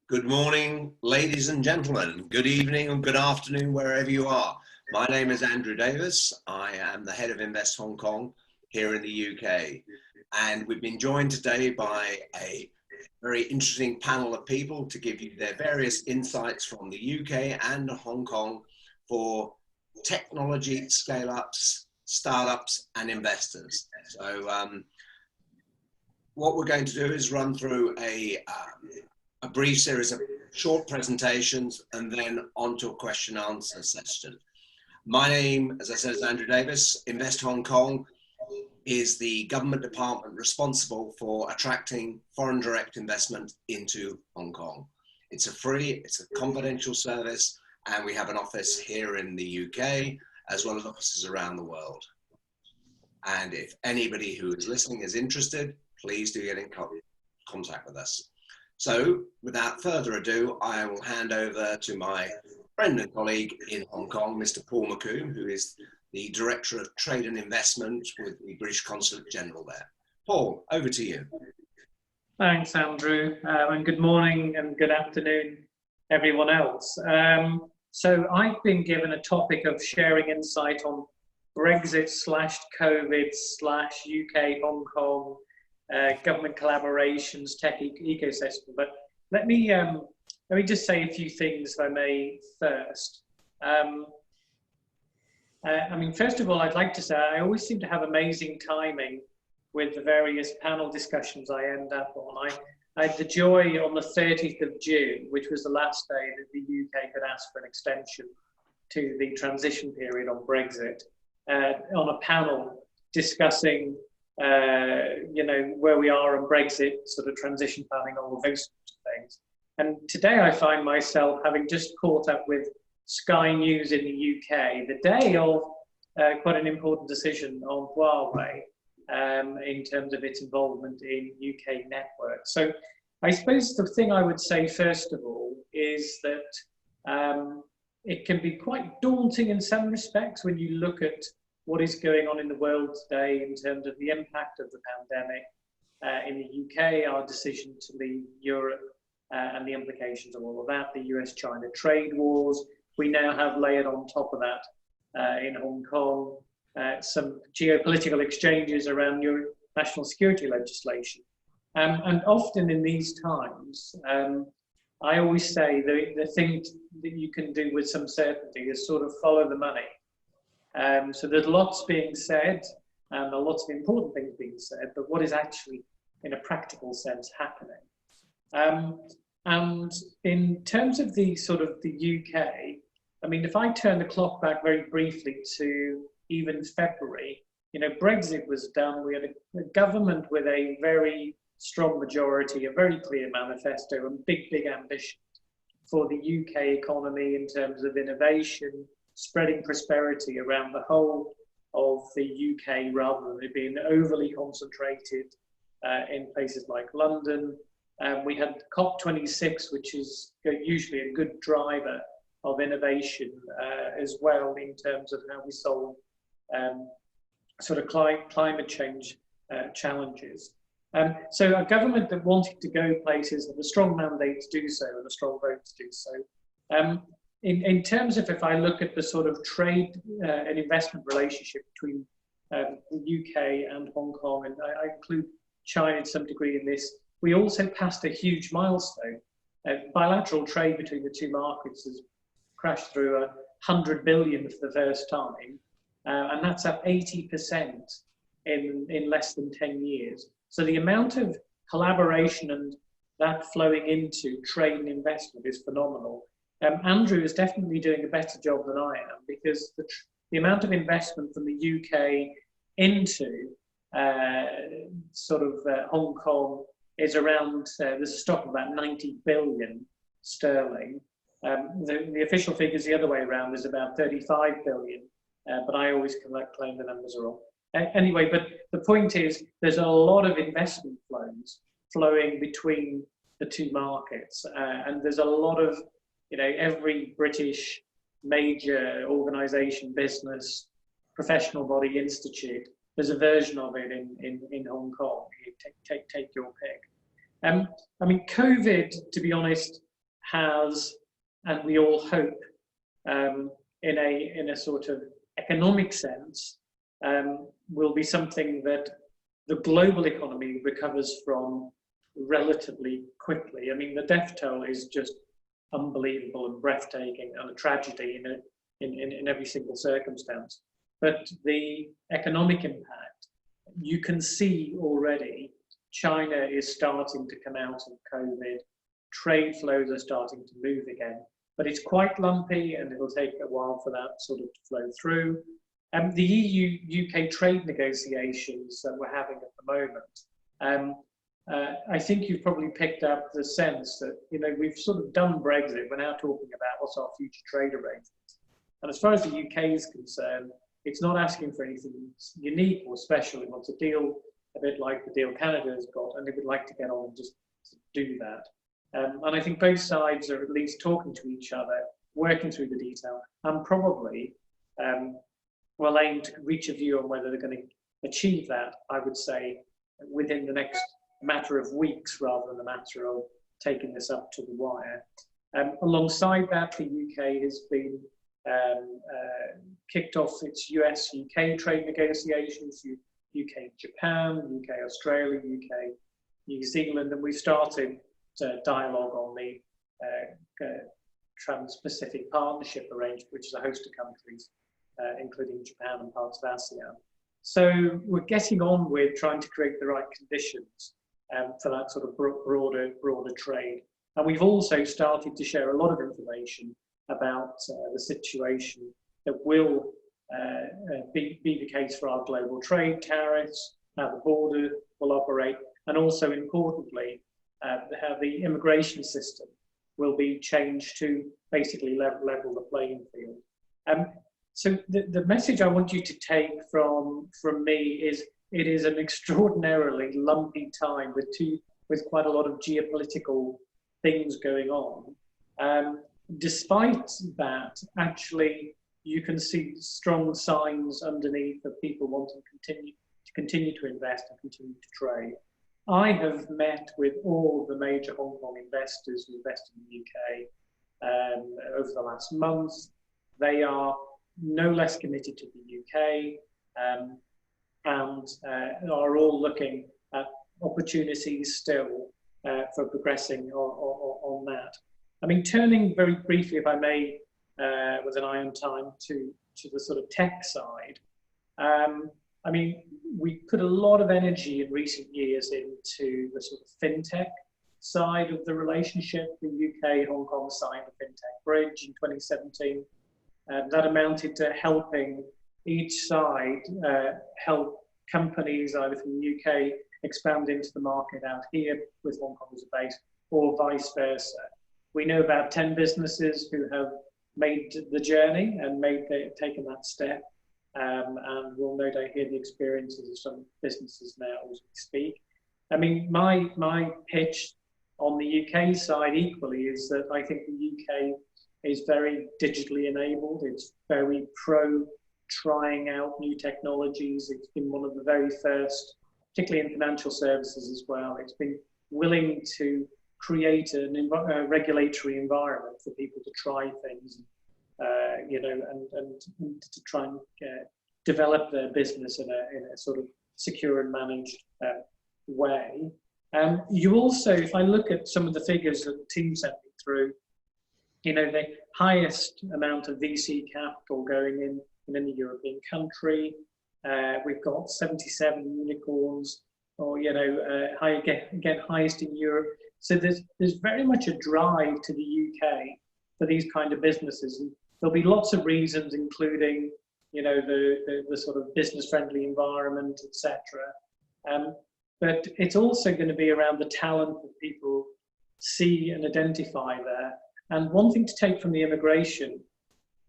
Good morning, ladies and gentlemen. Good evening and good afternoon, wherever you are. My name is Andrew Davis. I am the head of Invest Hong Kong here in the UK. And we've been joined today by a very interesting panel of people to give you their various insights from the UK and Hong Kong for technology, scale-ups, startups, and investors. So what we're going to do is run through a brief series of short presentations and then onto a question and answer session. My name, as I said, is Andrew Davis. Invest Hong Kong is the government department responsible for attracting foreign direct investment into Hong Kong. It's a confidential service, and we have an office here in the UK as well as offices around the world. And if anybody who is listening is interested, please do get in contact with us. So without further ado, I will hand over to my friend and colleague in Hong Kong, Mr. Paul McComb, who is the Director of Trade and Investment with the British Consulate General there. Paul, over to you. Thanks, Andrew, and good morning and good afternoon, everyone else. So I've been given a topic of sharing insight on Brexit/COVID/UK, Hong Kong, government collaborations, tech ecosystem. But let me just say a few things, if I may, first. First of all, I'd like to say I always seem to have amazing timing with the various panel discussions I end up on. I had the joy on the 30th of June, which was the last day that the UK could ask for an extension to the transition period on Brexit, on a panel discussing where we are on Brexit, sort of transition planning, all of those sorts of things. And today I find myself having just caught up with Sky News in the UK, the day of quite an important decision on Huawei in terms of its involvement in UK networks. So I suppose the thing I would say first of all is that it can be quite daunting in some respects when you look at what is going on in the world today in terms of the impact of the pandemic in the UK, our decision to leave Europe and the implications of all of that, the US-China trade wars. We now have layered on top of that in Hong Kong some geopolitical exchanges around new national security legislation. And often in these times, I always say the thing that you can do with some certainty is sort of follow the money. So there's lots being said, and lots of important things being said, but what is actually, in a practical sense, happening? And in terms of the sort of the UK, if I turn the clock back very briefly to even February, Brexit was done. We had a government with a very strong majority, a very clear manifesto, and big ambition for the UK economy in terms of innovation, spreading prosperity around the whole of the UK rather than it being overly concentrated in places like London. We had COP26, which is usually a good driver of innovation as well in terms of how we solve sort of climate change challenges. So a government that wanted to go places had a strong mandate to do so and a strong vote to do so. In terms of, if I look at the sort of trade and investment relationship between the UK and Hong Kong, and I include China to some degree in this, we also passed a huge milestone. Bilateral trade between the two markets has crashed through 100 billion for the first time, and that's up 80% in less than 10 years. So the amount of collaboration and that flowing into trade and investment is phenomenal. Andrew is definitely doing a better job than I am, because the amount of investment from the UK into Hong Kong is around, there's a stock of about 90 billion sterling. The official figures the other way around is about 35 billion, but I always claim the numbers are wrong. Anyway, but the point is there's a lot of investment flows flowing between the two markets, and there's a lot of, every British major organisation, business, professional body, institute, there's a version of it in Hong Kong. You take your pick. COVID, to be honest, has, and we all hope, in a sort of economic sense, will be something that the global economy recovers from relatively quickly. I mean, the death toll is just unbelievable and breathtaking and a tragedy in every single circumstance. But the economic impact, you can see already, China is starting to come out of COVID, trade flows are starting to move again, but it's quite lumpy and it'll take a while for that sort of to flow through. The EU-UK trade negotiations that we're having at the moment, I think you've probably picked up the sense that, you know, we've sort of done Brexit. We're now talking about what's our future trade arrangements. And as far as the UK is concerned, it's not asking for anything unique or special. It wants a deal a bit like the deal Canada has got, and it would like to get on and just do that. And I think both sides are at least talking to each other, working through the detail, and probably will aim to reach a view on whether they're going to achieve that, I would say, within the next matter of weeks rather than a matter of taking this up to the wire. Alongside that, the UK has been kicked off its US-UK trade negotiations, UK-Japan, UK-Australia, UK-New Zealand, and we started dialogue on the Trans-Pacific Partnership Arrangement, which is a host of countries, including Japan and parts of ASEAN. So we're getting on with trying to create the right conditions for that sort of broader trade. And we've also started to share a lot of information about the situation that will be the case for our global trade tariffs, how the border will operate, and also importantly, how the immigration system will be changed to basically level the playing field. So the message I want you to take from me is it is an extraordinarily lumpy time with quite a lot of geopolitical things going on. Despite that, actually, you can see strong signs underneath of people wanting to continue to invest and continue to trade. I have met with all the major Hong Kong investors who invest in the UK over the last month. They are no less committed to the UK and are all looking at opportunities still for progressing on that. I mean, turning very briefly, if I may, with an eye on time, to the sort of tech side. I mean, we put a lot of energy in recent years into the sort of fintech side of the relationship. The UK, Hong Kong signed a fintech bridge in 2017. That amounted to helping each side help companies either from the UK expand into the market out here with Hong Kong as a base, or vice versa. We know about 10 businesses who have made the journey and taken that step, and we'll no doubt hear the experiences of some businesses now as we speak. I mean, my pitch on the UK side equally is that I think the UK is very digitally enabled. It's very pro trying out new technologies. It's been one of the very first, particularly in financial services as well. It's been willing to create a regulatory environment for people to try things, you know, and to try and develop their business in a sort of secure and managed way. You also, if I look at some of the figures that the team sent me through, you know, the highest amount of VC capital going in any European country. We've got 77 unicorns, or, you know, again, highest in Europe. So there's very much a drive to the UK for these kind of businesses. And there'll be lots of reasons, including, you know, the sort of business-friendly environment, etc. But it's also going to be around the talent that people see and identify there. And one thing to take from the immigration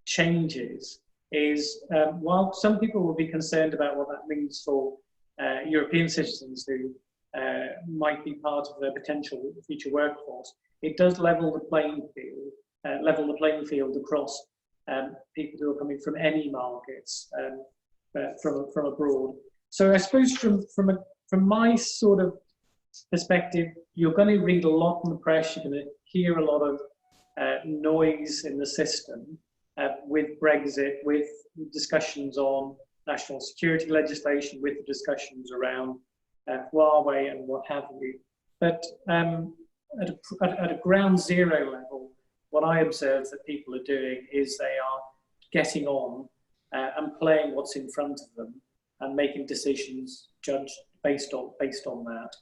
changes is, while some people will be concerned about what that means for European citizens who might be part of their potential future workforce, it does level the playing field across people who are coming from any markets from abroad. So I suppose from my sort of perspective, you're going to read a lot in the press. You're going to hear a lot of noise in the system with Brexit, with discussions on national security legislation, with discussions around Huawei and what have you. But at a ground zero level, what I observe that people are doing is they are getting on and playing what's in front of them and making decisions judged based on that.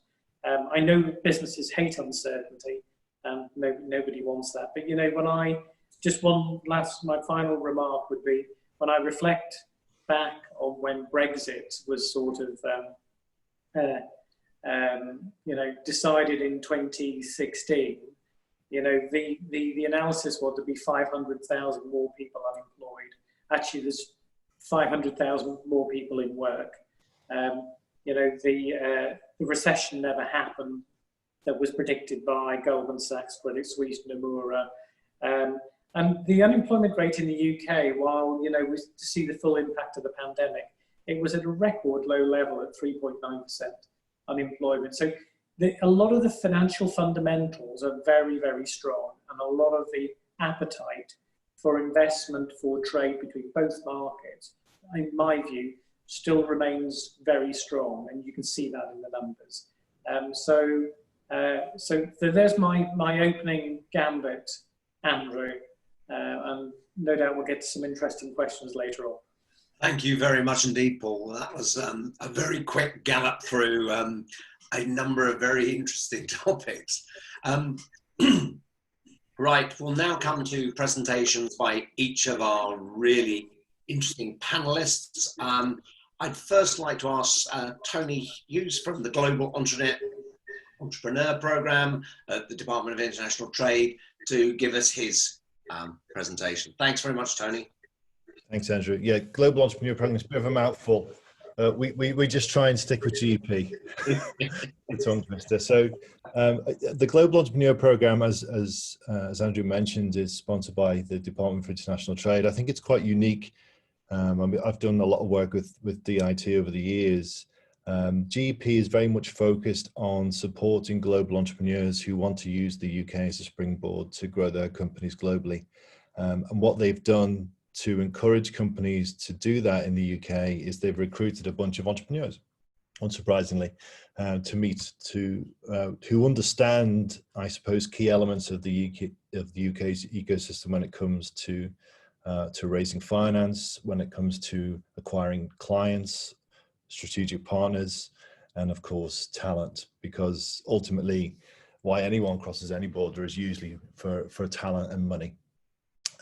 I know businesses hate uncertainty, and nobody wants that. But my final remark would be, when I reflect back on when Brexit was sort of decided in 2016, the analysis was to be 500,000 more people unemployed. Actually, there's 500,000 more people in work. The recession never happened that was predicted by Goldman Sachs, Credit Suisse, Nomura. And the unemployment rate in the UK, while we see the full impact of the pandemic, it was at a record low level at 3.9% unemployment. So a lot of the financial fundamentals are very, very strong, and a lot of the appetite for investment, for trade between both markets, in my view, still remains very strong, and you can see that in the numbers. So there's my opening gambit, Andrew, and no doubt we'll get to some interesting questions later on. Thank you very much indeed, Paul. That was a very quick gallop through a number of very interesting topics. Right, we'll now come to presentations by each of our really interesting panelists. I'd first like to ask Tony Hughes from the Global Entrepreneur Program at the Department of International Trade to give us his presentation. Thanks very much, Tony. Thanks, Andrew. Yeah, Global Entrepreneur Program is a bit of a mouthful. We just try and stick with GP. It's on Twister. So the Global Entrepreneur Program, as Andrew mentioned, is sponsored by the Department for International Trade. I think it's quite unique. I've done a lot of work with DIT over the years. GEP is very much focused on supporting global entrepreneurs who want to use the UK as a springboard to grow their companies globally. And what they've done to encourage companies to do that in the UK is they've recruited a bunch of entrepreneurs, unsurprisingly, who understand, I suppose, key elements of the UK's ecosystem when it comes to raising finance, when it comes to acquiring clients, strategic partners, and of course talent, because ultimately why anyone crosses any border is usually for talent and money,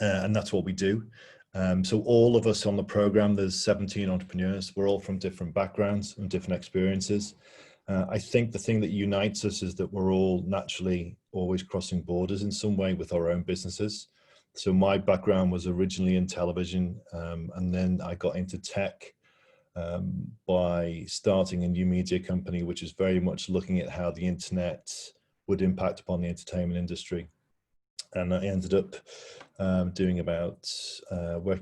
and that's what we do. So all of us on the program, there's 17 entrepreneurs. We're all from different backgrounds and different experiences. I think the thing that unites us is that we're all naturally always crossing borders in some way with our own businesses. So my background was originally in television, and then I got into tech by starting a new media company, which is very much looking at how the internet would impact upon the entertainment industry. And I ended up working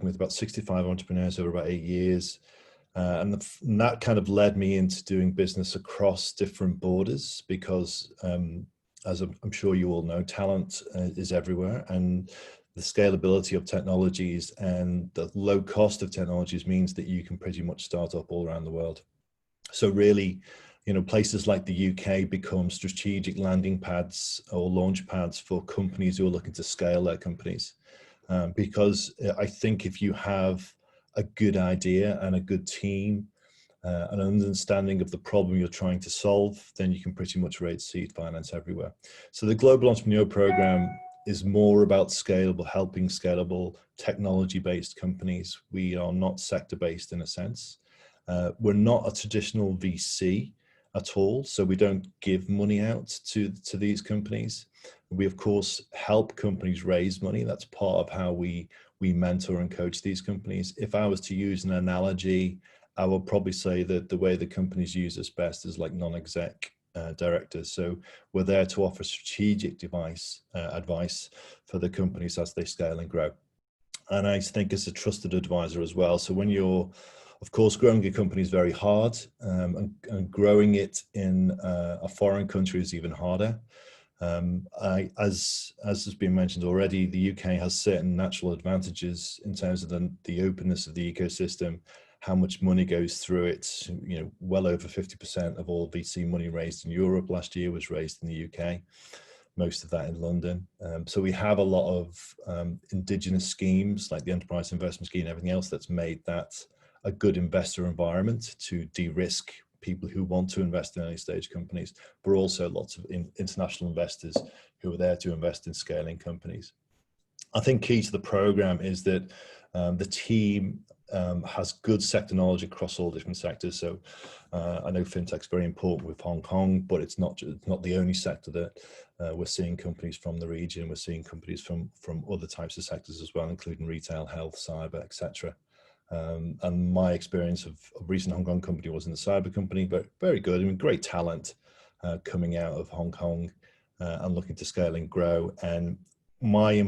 with about 65 entrepreneurs over about 8 years. And that kind of led me into doing business across different borders because, as I'm sure you all know, talent is everywhere. And the scalability of technologies and the low cost of technologies means that you can pretty much start up all around the world. So really, places like the UK become strategic landing pads or launch pads for companies who are looking to scale their companies. Because I think if you have a good idea and a good team, an understanding of the problem you're trying to solve, then you can pretty much raise seed finance everywhere. So the Global Entrepreneur Program is more about helping scalable technology-based companies. We are not sector-based in a sense. We're not a traditional VC at all, so we don't give money out to these companies. We of course help companies raise money. That's part of how we mentor and coach these companies. If I was to use an analogy, I would probably say that the way the companies use us best is like non-exec directors. So we're there to offer strategic advice for the companies as they scale and grow. And I think as a trusted advisor as well. So when you're, of course, growing a company is very hard, and growing it in a foreign country is even harder. As has been mentioned already, the UK has certain natural advantages in terms of the openness of the ecosystem, how much money goes through it. Well over 50% of all VC money raised in Europe last year was raised in the UK, most of that in London. So we have a lot of indigenous schemes like the Enterprise Investment Scheme and everything else that's made that a good investor environment to de-risk people who want to invest in early stage companies, but also lots of international investors who are there to invest in scaling companies. I think key to the program is that the team has good sector knowledge across all different sectors. So I know fintech's very important with Hong Kong, but it's not the only sector that we're seeing companies from the region. We're seeing companies from other types of sectors as well, including retail, health, cyber, etc. And my experience of a recent Hong Kong company was in the cyber company, but very good. I mean, great talent coming out of Hong Kong and looking to scale and grow. And I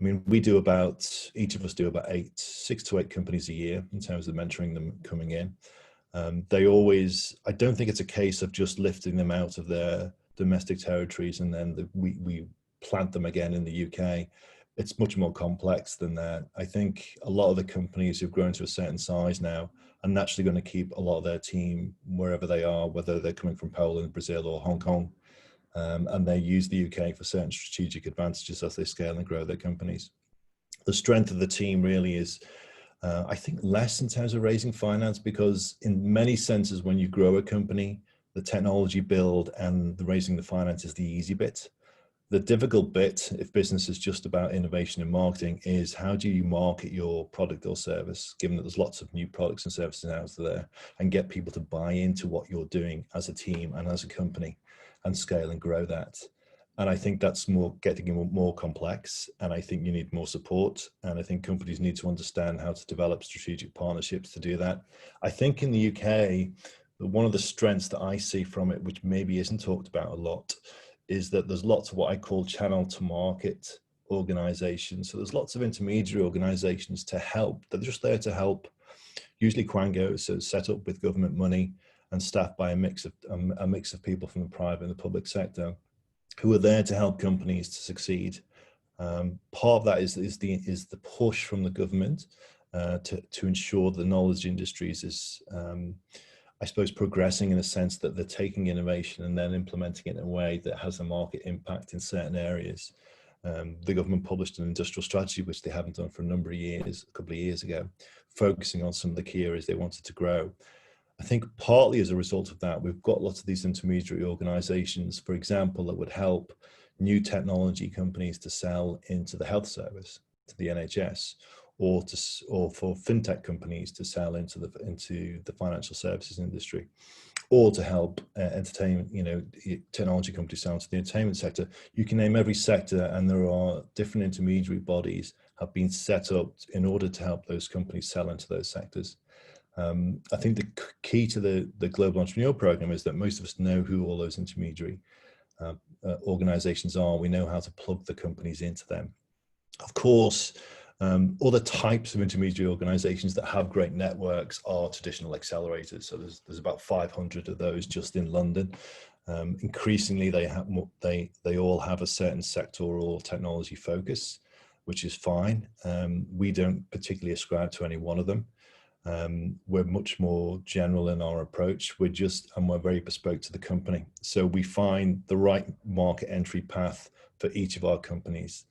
mean, each of us do about 6 to 8 companies a year in terms of mentoring them coming in. I don't think it's a case of just lifting them out of their domestic territories and then we plant them again in the UK. It's much more complex than that. I think a lot of the companies who've grown to a certain size now are naturally going to keep a lot of their team wherever they are, whether they're coming from Poland, Brazil, or Hong Kong. And they use the UK for certain strategic advantages as they scale and grow their companies. The strength of the team really is, I think, less in terms of raising finance, because in many senses, when you grow a company, the technology build and the raising the finance is the easy bit. The difficult bit, if business is just about innovation and marketing, is how do you market your product or service, given that there's lots of new products and services out there, and get people to buy into what you're doing as a team and as a company and scale and grow that. And I think that's getting more complex, and I think you need more support, and I think companies need to understand how to develop strategic partnerships to do that. I think in the UK, one of the strengths that I see from it, which maybe isn't talked about a lot, is that there's lots of what I call channel to market organizations. So there's lots of intermediary organizations to help. They're just there to help, usually quangos, so set up with government money and staffed by a mix of people from the private and the public sector who are there to help companies to succeed. Part of that is the push from the government to ensure the knowledge industries is, I suppose, progressing in a sense that they're taking innovation and then implementing it in a way that has a market impact in certain areas. The government published an industrial strategy, which they haven't done for a number of years, a couple of years ago, focusing on some of the key areas they wanted to grow. I think partly as a result of that, we've got lots of these intermediary organizations, for example, that would help new technology companies to sell into the health service, to the NHS, or for fintech companies to sell into the financial services industry, or to help entertainment, technology companies sell into the entertainment sector. You can name every sector, and there are different intermediary bodies have been set up in order to help those companies sell into those sectors. I think the key to the Global Entrepreneur Program is that most of us know who all those intermediary organizations are. We know how to plug the companies into them. Of course, other types of intermediary organizations that have great networks are traditional accelerators. So there's about 500 of those just in London. Increasingly, they all have a certain sectoral technology focus, which is fine. We don't particularly ascribe to any one of them. We're much more general in our approach. We're very bespoke to the company. So we find the right market entry path for each of our companies,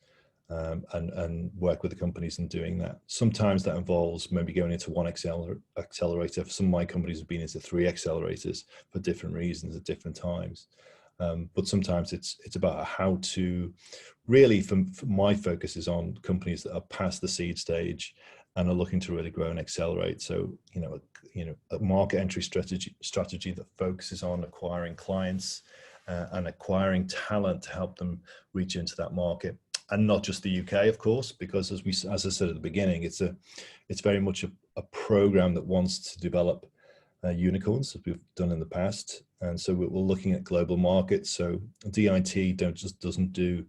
and work with the companies in doing that. Sometimes that involves maybe going into one accelerator. Some of my companies have been into 3 accelerators for different reasons at different times. But sometimes it's about how to really, for my focus is on companies that are past the seed stage and are looking to really grow and accelerate. So, a market entry strategy that focuses on acquiring clients and acquiring talent to help them reach into that market. And not just the UK, of course, because as I said at the beginning, it's very much a program that wants to develop unicorns, as we've done in the past. And so we're looking at global markets. So DIT doesn't do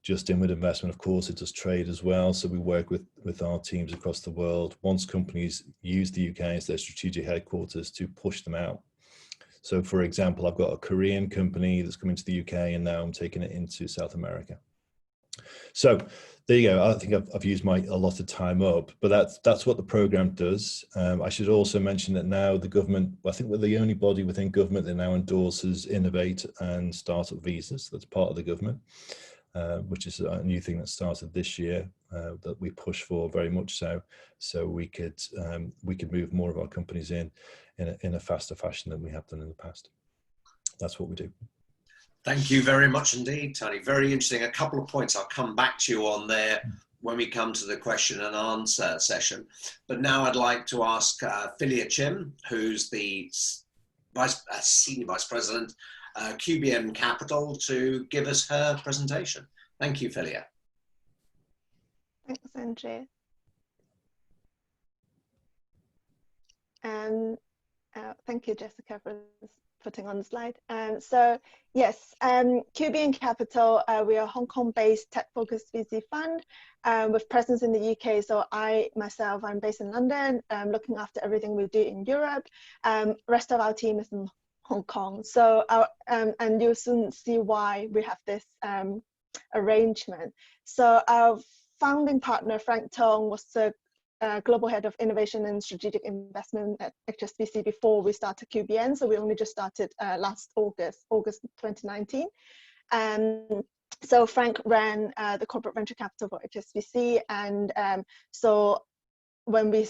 just inward investment. Of course, it does trade as well. So we work with our teams across the world. Once companies use the UK as their strategic headquarters, to push them out. So for example, I've got a Korean company that's coming to the UK, and now I'm taking it into South America. So there you go. I think I've used my allotted time up, but that's what the program does. I should also mention that now the government, I think we're the only body within government that now endorses innovate and startup visas. That's part of the government, which is a new thing that started this year that we push for very much so we could move more of our companies in a faster fashion than we have done in the past. That's what we do. Thank you very much indeed, Tony. Very interesting. A couple of points I'll come back to you on there when we come to the question and answer session. But now I'd like to ask Philia Chim, who's the Senior Vice President, QBM Capital, to give us her presentation. Thank you, Philia. Thanks, Andrew. And thank you, Jessica, for putting on the slide. So yes, QBN Capital, we are a Hong Kong-based tech-focused VC fund with presence in the UK. So I'm based in London, looking after everything we do in Europe. Rest of our team is in Hong Kong. So and you'll soon see why we have this arrangement. So our founding partner, Frank Tong, was the Global Head of Innovation and Strategic Investment at HSBC before we started QBN. So we only just started last August 2019. So Frank ran the corporate venture capital for HSBC, and so when we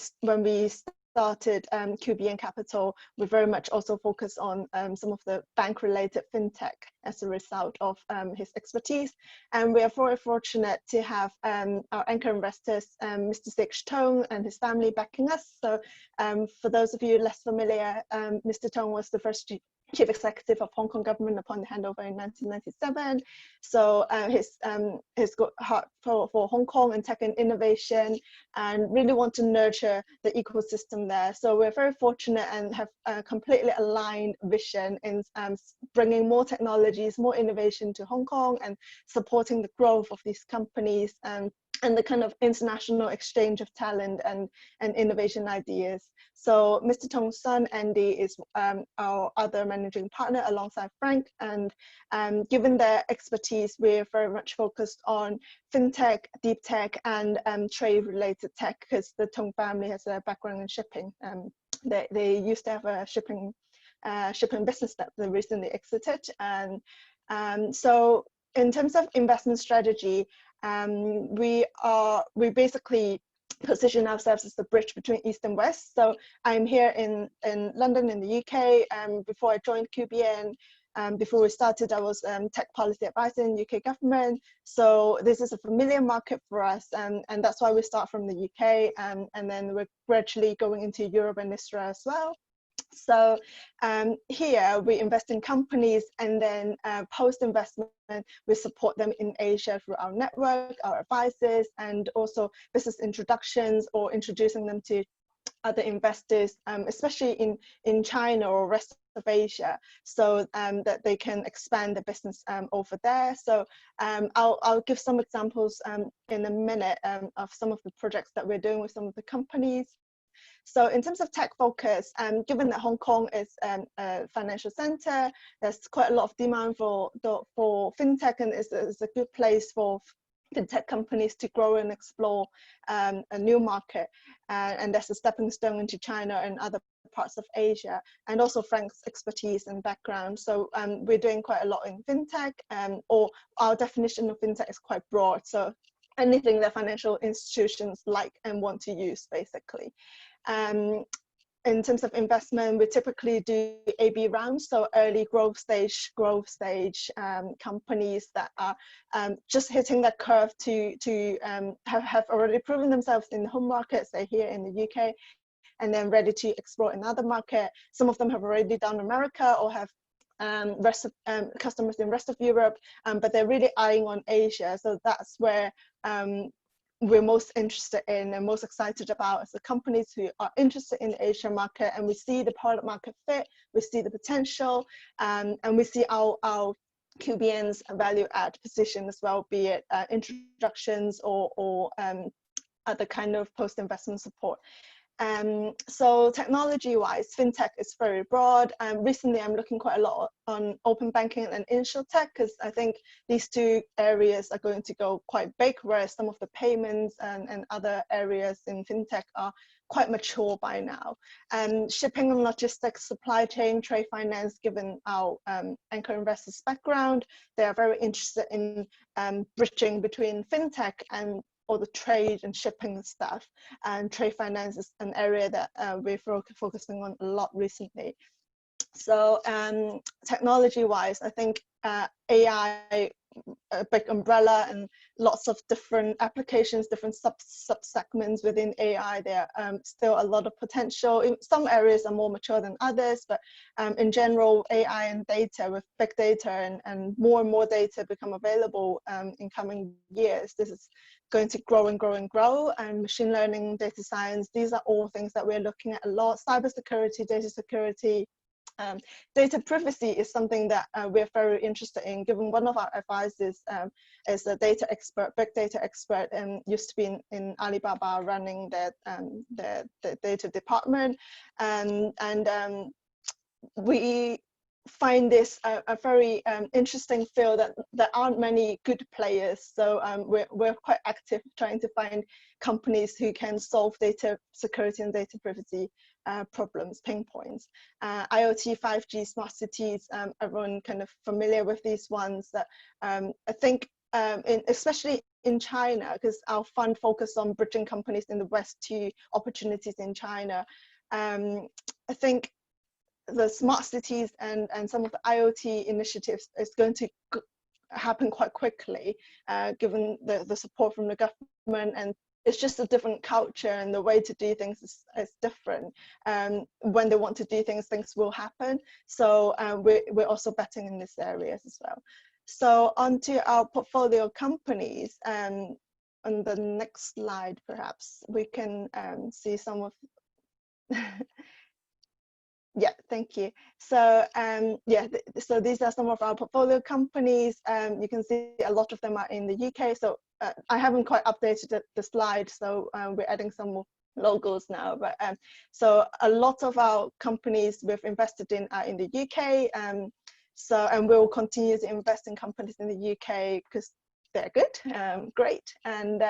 started QBN Capital, we very much also focus on some of the bank-related fintech as a result of his expertise. And we are very fortunate to have our anchor investors, Mr. Six Tong and his family backing us. So for those of you less familiar, Mr. Tong was the first Chief Executive of Hong Kong government upon the handover in 1997. So his good heart for Hong Kong and tech and innovation, and really want to nurture the ecosystem there. So we're very fortunate and have a completely aligned vision in bringing more technologies, more innovation to Hong Kong, and supporting the growth of these companies and the kind of international exchange of talent and innovation ideas. So Mr. Tong's son, Andy, is our other managing partner alongside Frank. And given their expertise, we're very much focused on fintech, deep tech, and trade-related tech, because the Tong family has a background in shipping. They used to have a shipping business that they recently exited. And so in terms of investment strategy, we basically position ourselves as the bridge between East and West. So I'm here in London in the UK. Before I joined QBN, before we started, I was tech policy advisor in UK government. So this is a familiar market for us, and that's why we start from the UK, and then we're gradually going into Europe and Israel as well. So here we invest in companies, and then post-investment, we support them in Asia through our network, our advisors, and also business introductions or introducing them to other investors, especially in China or rest of Asia, so that they can expand the business over there. So I'll give some examples in a minute of some of the projects that we're doing with some of the companies. So in terms of tech focus, given that Hong Kong is a financial center, there's quite a lot of demand for fintech, and it's a good place for fintech companies to grow and explore a new market. And that's a stepping stone into China and other parts of Asia, and also Frank's expertise and background. So we're doing quite a lot in fintech, or our definition of fintech is quite broad. So anything that financial institutions like and want to use, basically. In terms of investment, we typically do AB rounds, so early growth stage companies that are just hitting that curve to have already proven themselves in the home markets, say here in the UK, and then ready to explore another market. Some of them have already done America or have customers in rest of Europe, but they're really eyeing on Asia. So that's where we're most interested in and most excited about, as the companies who are interested in the Asian market, and we see the product market fit, we see the potential, and we see our QBN's value add position as well, be it introductions or other kind of post-investment support. So technology-wise, fintech is very broad. Recently, I'm looking quite a lot on open banking and insurtech because I think these two areas are going to go quite big, whereas some of the payments and other areas in fintech are quite mature by now. Shipping and logistics, supply chain, trade finance, given our anchor investors' background, they are very interested in bridging between fintech and all the trade and shipping stuff. And trade finance is an area that we're focusing on a lot recently. So technology-wise, I think AI, a big umbrella, and lots of different applications, different sub-segments within AI. There are still a lot of potential. In some areas are more mature than others, but in general, AI and data, with big data and more data become available in coming years, this is going to grow and grow and grow. And machine learning, data science, these are all things that we're looking at a lot. Cybersecurity, data security, data privacy is something that we're very interested in, given one of our advisors is a data expert, big data expert, and used to be in Alibaba running the data department. We find this a very interesting field that there aren't many good players. So we're quite active trying to find companies who can solve data security and data privacy problems, pain points. IoT, 5G, smart cities, everyone kind of familiar with these ones that I think especially in China, because our fund focused on bridging companies in the West to opportunities in China. I think the smart cities and some of the IoT initiatives is going to happen quite quickly, given the support from the government, and it's just a different culture and the way to do things is different. When they want to do things, things will happen. So we're also betting in this areas as well. So onto our portfolio companies, on the next slide, perhaps we can see some of yeah, thank you. So yeah, so these are some of our portfolio companies. You can see a lot of them are in the UK. So I haven't quite updated the slide, so we're adding some more logos now. But so a lot of our companies we've invested in are in the UK. And we'll continue to invest in companies in the UK because they're good, great. And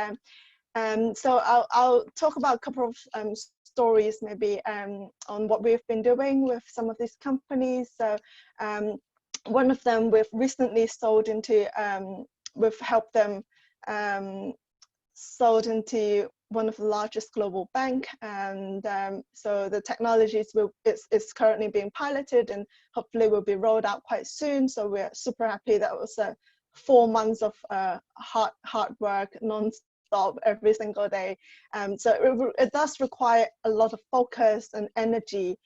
so I'll talk about a couple of stories maybe on what we've been doing with some of these companies. So one of them we've recently sold into, we've helped them sold into one of the largest global bank, and so the technologies is currently being piloted and hopefully will be rolled out quite soon. So we're super happy. That was 4 months of hard work, non-stop every single day. So it does require a lot of focus and energy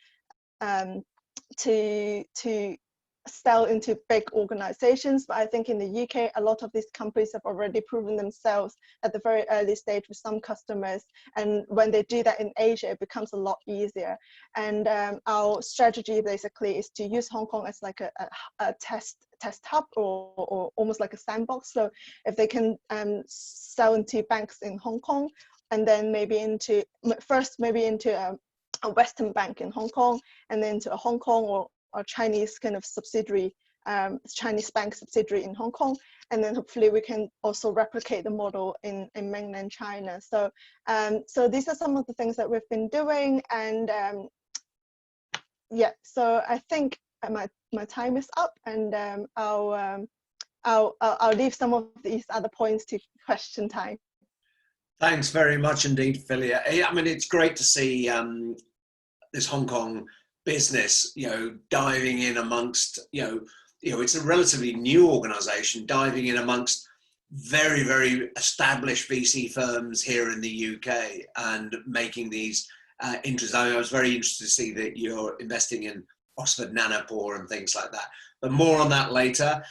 to sell into big organizations. But I think in the UK, a lot of these companies have already proven themselves at the very early stage with some customers. And when they do that in Asia, it becomes a lot easier. And our strategy basically is to use Hong Kong as like a test hub or almost like a sandbox. So if they can sell into banks in Hong Kong, and then maybe into a Western bank in Hong Kong, and then to a Hong Kong or Chinese kind of subsidiary, Chinese bank subsidiary in Hong Kong, and then hopefully we can also replicate the model in mainland China. So so these are some of the things that we've been doing, and yeah, so I think my time is up, and I'll leave some of these other points to question time. Thanks very much indeed, Philia. I mean, it's great to see this Hong Kong business, diving in amongst, it's a relatively new organization, diving in amongst very, very established VC firms here in the UK and making these interests. I was very interested to see that you're investing in Oxford Nanopore and things like that, but more on that later.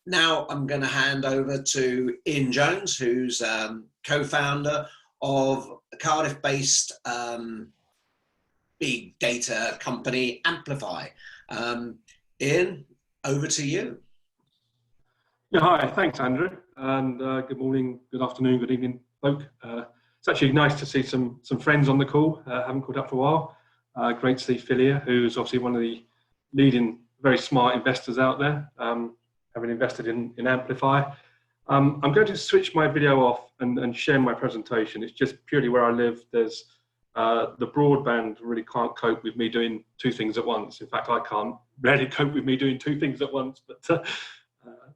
Now I'm going to hand over to Ian Jones, who's co-founder of a Cardiff-based big data company, Amplify. Ian, over to you. Yeah, hi, thanks, Andrew. And good morning, good afternoon, good evening, folk. It's actually nice to see some friends on the call. Haven't caught up for a while. Great to see Phil here, who's obviously one of the leading, very smart investors out there, having invested in Amplify. I'm going to switch my video off and share my presentation. It's just purely where I live. There's the broadband really can't cope with me doing two things at once. In fact, I can't rarely cope with me doing two things at once. But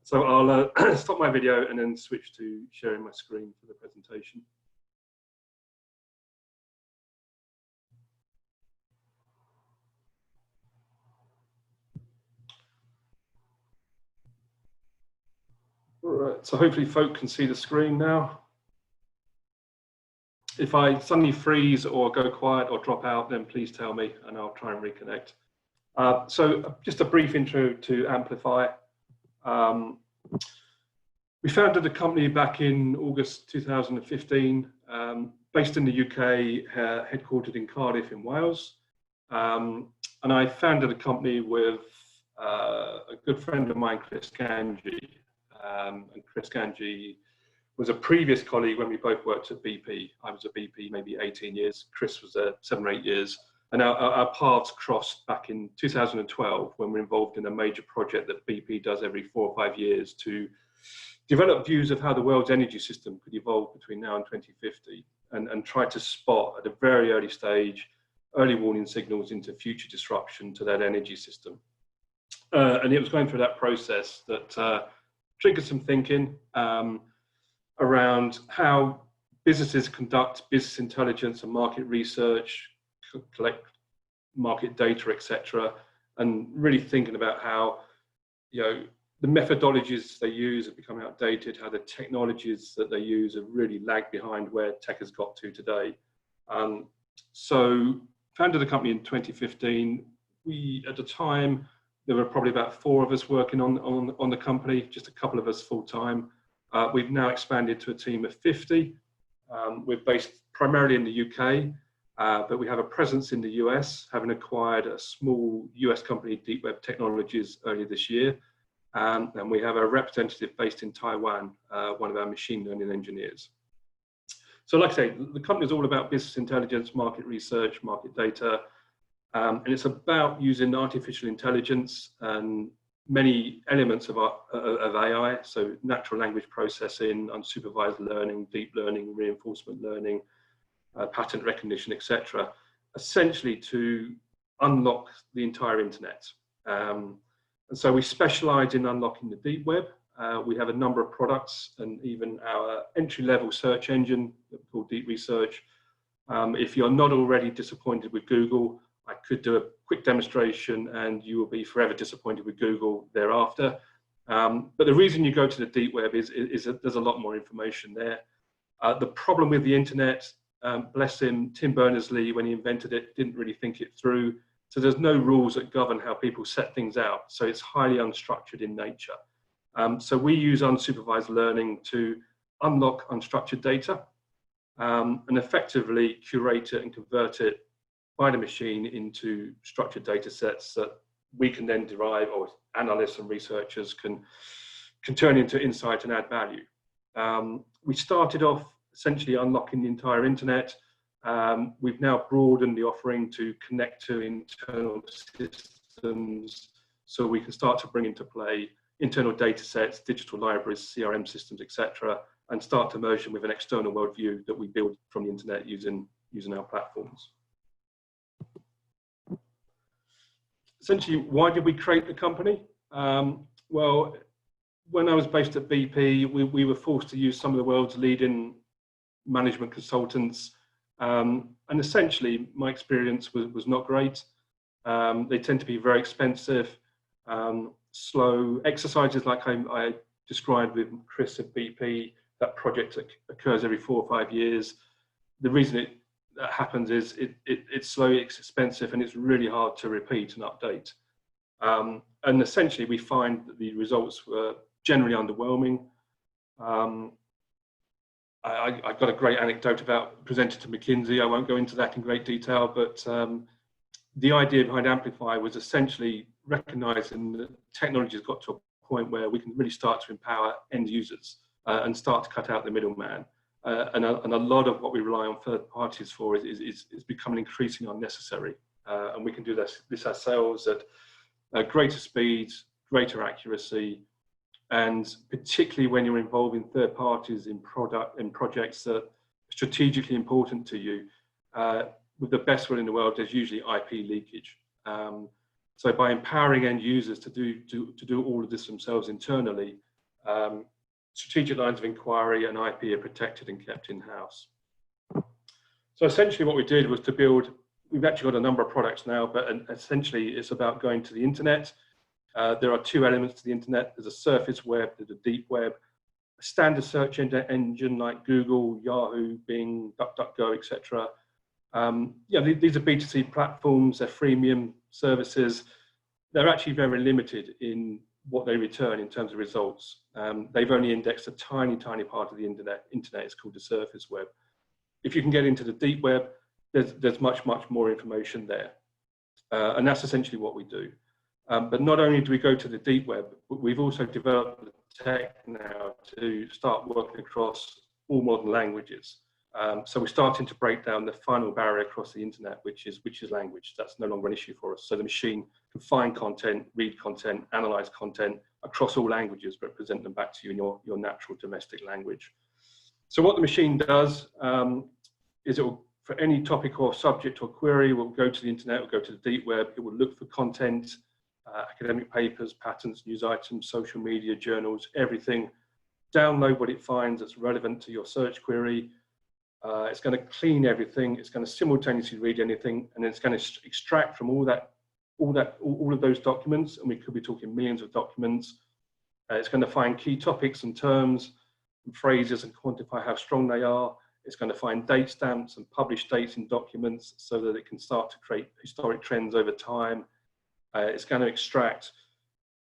so I'll stop my video and then switch to sharing my screen for the presentation. All right, so hopefully folk can see the screen now. If I suddenly freeze or go quiet or drop out, then please tell me and I'll try and reconnect. So just a brief intro to Amplify. We founded the company back in August 2015, based in the UK, headquartered in Cardiff in Wales. And I founded a company with a good friend of mine, Chris Ganji. And Chris Ganji was a previous colleague when we both worked at BP. I was at BP maybe 18 years. Chris was there 7 or 8 years. And our paths crossed back in 2012 when we're involved in a major project that BP does every 4 or 5 years to develop views of how the world's energy system could evolve between now and 2050 and try to spot at a very early stage early warning signals into future disruption to that energy system. And it was going through that process that triggered some thinking around how businesses conduct business intelligence and market research, collect market data, etc., and really thinking about how, you know, the methodologies they use have become outdated, how the technologies that they use have really lagged behind where tech has got to today. So founded the company in 2015. We, at the time, there were probably about 4 of us working on the company, just a couple of us full time. We've now expanded to a team of 50. We're based primarily in the UK, but we have a presence in the US, having acquired a small US company, Deep Web Technologies, earlier this year. And we have a representative based in Taiwan, one of our machine learning engineers. So like I say, the company is all about business intelligence, market research, market data, and it's about using artificial intelligence and many elements of AI, so natural language processing, unsupervised learning, deep learning, reinforcement learning, pattern recognition, etc., essentially to unlock the entire internet. And so we specialize in unlocking the deep web. We have a number of products and even our entry-level search engine called Deep Research. If you're not already disappointed with Google, I could do a quick demonstration and you will be forever disappointed with Google thereafter. But the reason you go to the deep web is that there's a lot more information there. The problem with the internet, bless him, Tim Berners-Lee, when he invented it, didn't really think it through. So there's no rules that govern how people set things out. So it's highly unstructured in nature. So we use unsupervised learning to unlock unstructured data and effectively curate it and convert it by the machine into structured data sets that we can then derive, or analysts and researchers can turn into insight and add value. We started off essentially unlocking the entire internet. We've now broadened the offering to connect to internal systems so we can start to bring into play internal data sets, digital libraries, CRM systems, etc., and start to merge them with an external worldview that we build from the internet using our platforms. Essentially, why did we create the company? Well, when I was based at BP, we were forced to use some of the world's leading management consultants. And essentially, my experience was not great. They tend to be very expensive, slow exercises like I described with Chris at BP, that project that occurs every 4 or 5 years. The reason that happens is it's slow, it's expensive, and it's really hard to repeat and update. And essentially, we find that the results were generally underwhelming. I got a great anecdote about presented to McKinsey. I won't go into that in great detail, but the idea behind Amplify was essentially recognizing that technology has got to a point where we can really start to empower end users and start to cut out the middleman. and a lot of what we rely on third parties for is becoming increasingly unnecessary. And we can do this ourselves at greater speeds, greater accuracy, and particularly when you're involving third parties in projects that are strategically important to you. With the best will in the world, there's usually IP leakage. So by empowering end users to do all of this themselves internally, strategic lines of inquiry and IP are protected and kept in-house. So essentially what we did was to build, we've actually got a number of products now, but essentially it's about going to the internet. There are two elements to the internet. There's a surface web, there's a deep web. A standard search engine like Google, Yahoo, Bing, DuckDuckGo, etc. These are B2C platforms, they're freemium services. They're actually very limited in what they return in terms of results. They've only indexed a tiny part of the internet. It's called the surface web. If you can get into the deep web, there's much more information there. And that's essentially what we do. But not only do we go to the deep web, but we've also developed the tech now to start working across all modern languages. So we're starting to break down the final barrier across the internet, which is language. That's no longer an issue for us. So the machine can find content, read content, analyze content across all languages, but present them back to you in your natural domestic language. So what the machine does is it will, for any topic or subject or query, will go to the internet, will go to the deep web, it will look for content, academic papers, patents, news items, social media, journals, everything. Download what it finds that's relevant to your search query. It's going to clean everything. It's going to simultaneously read anything, and it's going to extract from all of those documents, and we could be talking millions of documents. It's going to find key topics and terms and phrases and quantify how strong they are. It's going to find date stamps and publish dates in documents so that it can start to create historic trends over time. It's going to extract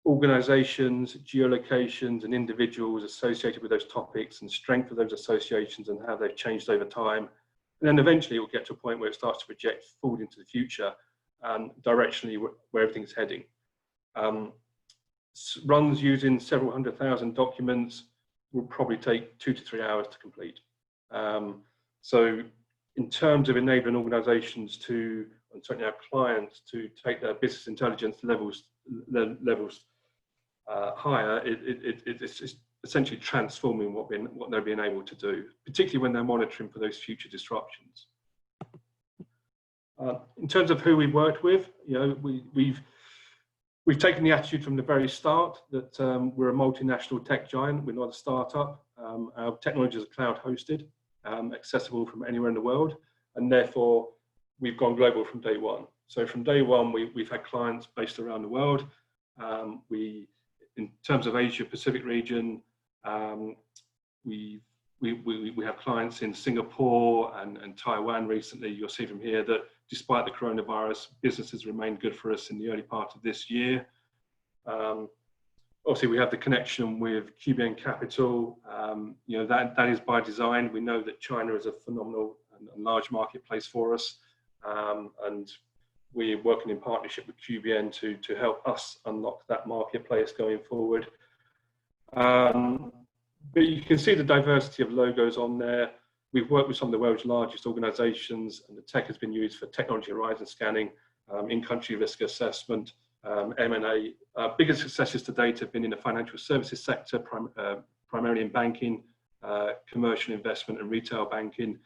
organizations, geolocations, and individuals associated with those topics and strength of those associations and how they've changed over time. And then eventually it will get to a point where it starts to project forward into the future and directionally where everything's heading. Runs using several 100,000 documents will probably take 2 to 3 hours to complete. So in terms of enabling organizations to, and certainly our clients, to take their business intelligence levels higher, it's essentially transforming what they're being able to do, particularly when they're monitoring for those future disruptions. In terms of who we've worked with, we've taken the attitude from the very start that we're a multinational tech giant. We're not a startup. Our technology is cloud hosted, accessible from anywhere in the world, and therefore we've gone global from day one. So from day one, we've had clients based around the world. In terms of Asia Pacific region, we have clients in Singapore and Taiwan recently. You'll see from here that despite the coronavirus, businesses remained good for us in the early part of this year. Obviously, we have the connection with QBN Capital. That is by design. We know that China is a phenomenal and large marketplace for us, and we're working in partnership with QBN to help us unlock that marketplace going forward. But you can see the diversity of logos on there. We've worked with some of the world's largest organizations, and the tech has been used for technology horizon scanning, in-country risk assessment, M&A. Biggest successes to date have been in the financial services sector, primarily in banking, commercial investment and retail banking.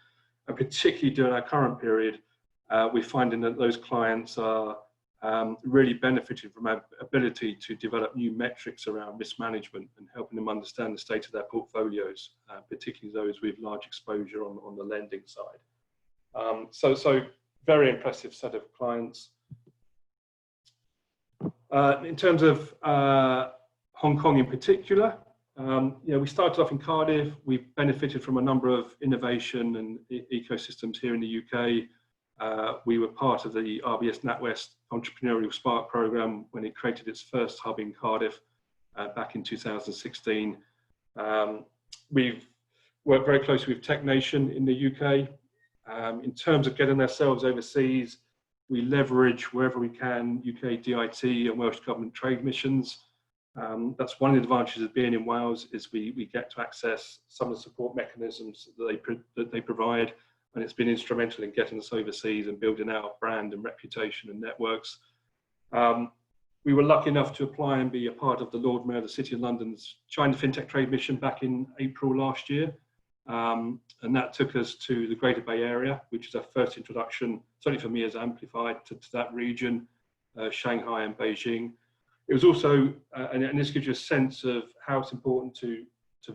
And particularly during our current period, we're finding that those clients are really benefiting from our ability to develop new metrics around risk management and helping them understand the state of their portfolios, particularly those with large exposure on the lending side. So very impressive set of clients. In terms of Hong Kong in particular, we started off in Cardiff. We've benefited from a number of innovation and ecosystems here in the UK. We were part of the RBS NatWest Entrepreneurial Spark program when it created its first hub in Cardiff back in 2016. We've worked very closely with Tech Nation in the UK. In terms of getting ourselves overseas, we leverage wherever we can UK DIT and Welsh Government trade missions. That's one of the advantages of being in Wales, is we get to access some of the support mechanisms that they provide, and it's been instrumental in getting us overseas and building our brand and reputation and networks. We were lucky enough to apply and be a part of the Lord Mayor of the City of London's China FinTech Trade Mission back in April last year. And that took us to the Greater Bay Area, which is our first introduction, certainly for me as Amplified, to that region, Shanghai and Beijing. It was also, and this gives you a sense of how it's important to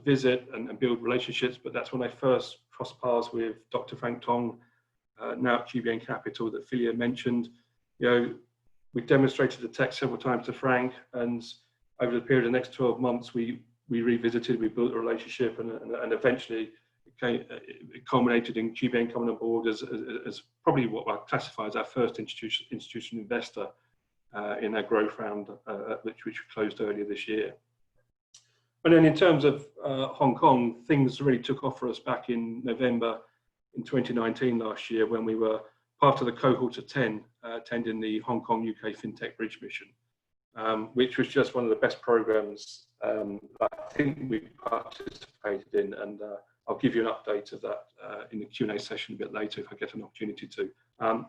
visit and build relationships, but that's when I first crossed paths with Dr. Frank Tong, now at QBN Capital, that Philia mentioned. You know, we demonstrated the tech several times to Frank, and over the period of the next 12 months, we revisited, we built a relationship, and eventually it culminated in QBN coming on board as probably what I classify as our first institutional investor in our growth round, which we closed earlier this year. And then in terms of Hong Kong, things really took off for us back in November in 2019 last year, when we were part of the cohort of 10 attending the Hong Kong UK FinTech Bridge Mission, which was just one of the best programs I think we participated in, and I'll give you an update of that in the Q&A session a bit later if I get an opportunity to.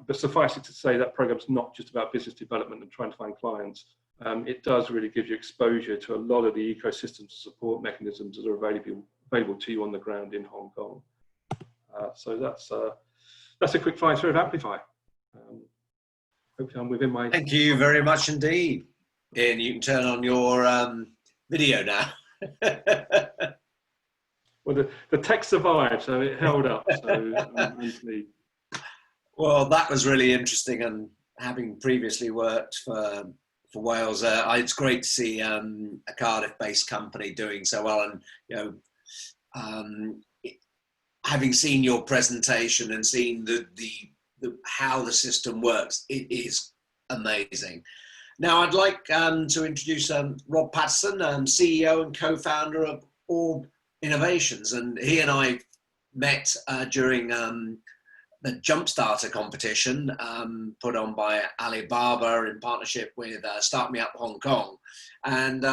But suffice it to say, that program's not just about business development and trying to find clients. It does really give you exposure to a lot of the ecosystems support mechanisms that are available to you on the ground in Hong Kong. So that's a quick fly through of Amplify. Hopefully I'm within my... Thank you very much indeed. Ian, you can turn on your video now. Well, the tech survived, so it held up. So well, that was really interesting, and having previously worked for Wales, it's great to see a Cardiff-based company doing so well. And you know, having seen your presentation and seen how the system works, it is amazing. Now, I'd like to introduce Rob Patterson, CEO and co-founder of Orb Innovations, and he and I met during the Jumpstarter competition put on by Alibaba in partnership with Start Me Up Hong Kong, and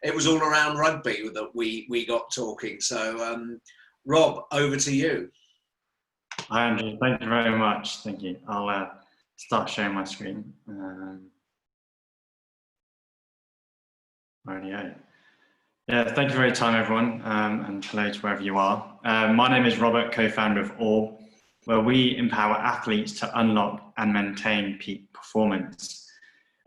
it was all around rugby that we got talking. So Rob, over to you. Hi Andrew, thank you very much. Thank you. I'll start sharing my screen. Rightio. Yeah, thank you for your time, everyone, and hello to wherever you are. My name is Robert, co-founder of Orb, where we empower athletes to unlock and maintain peak performance.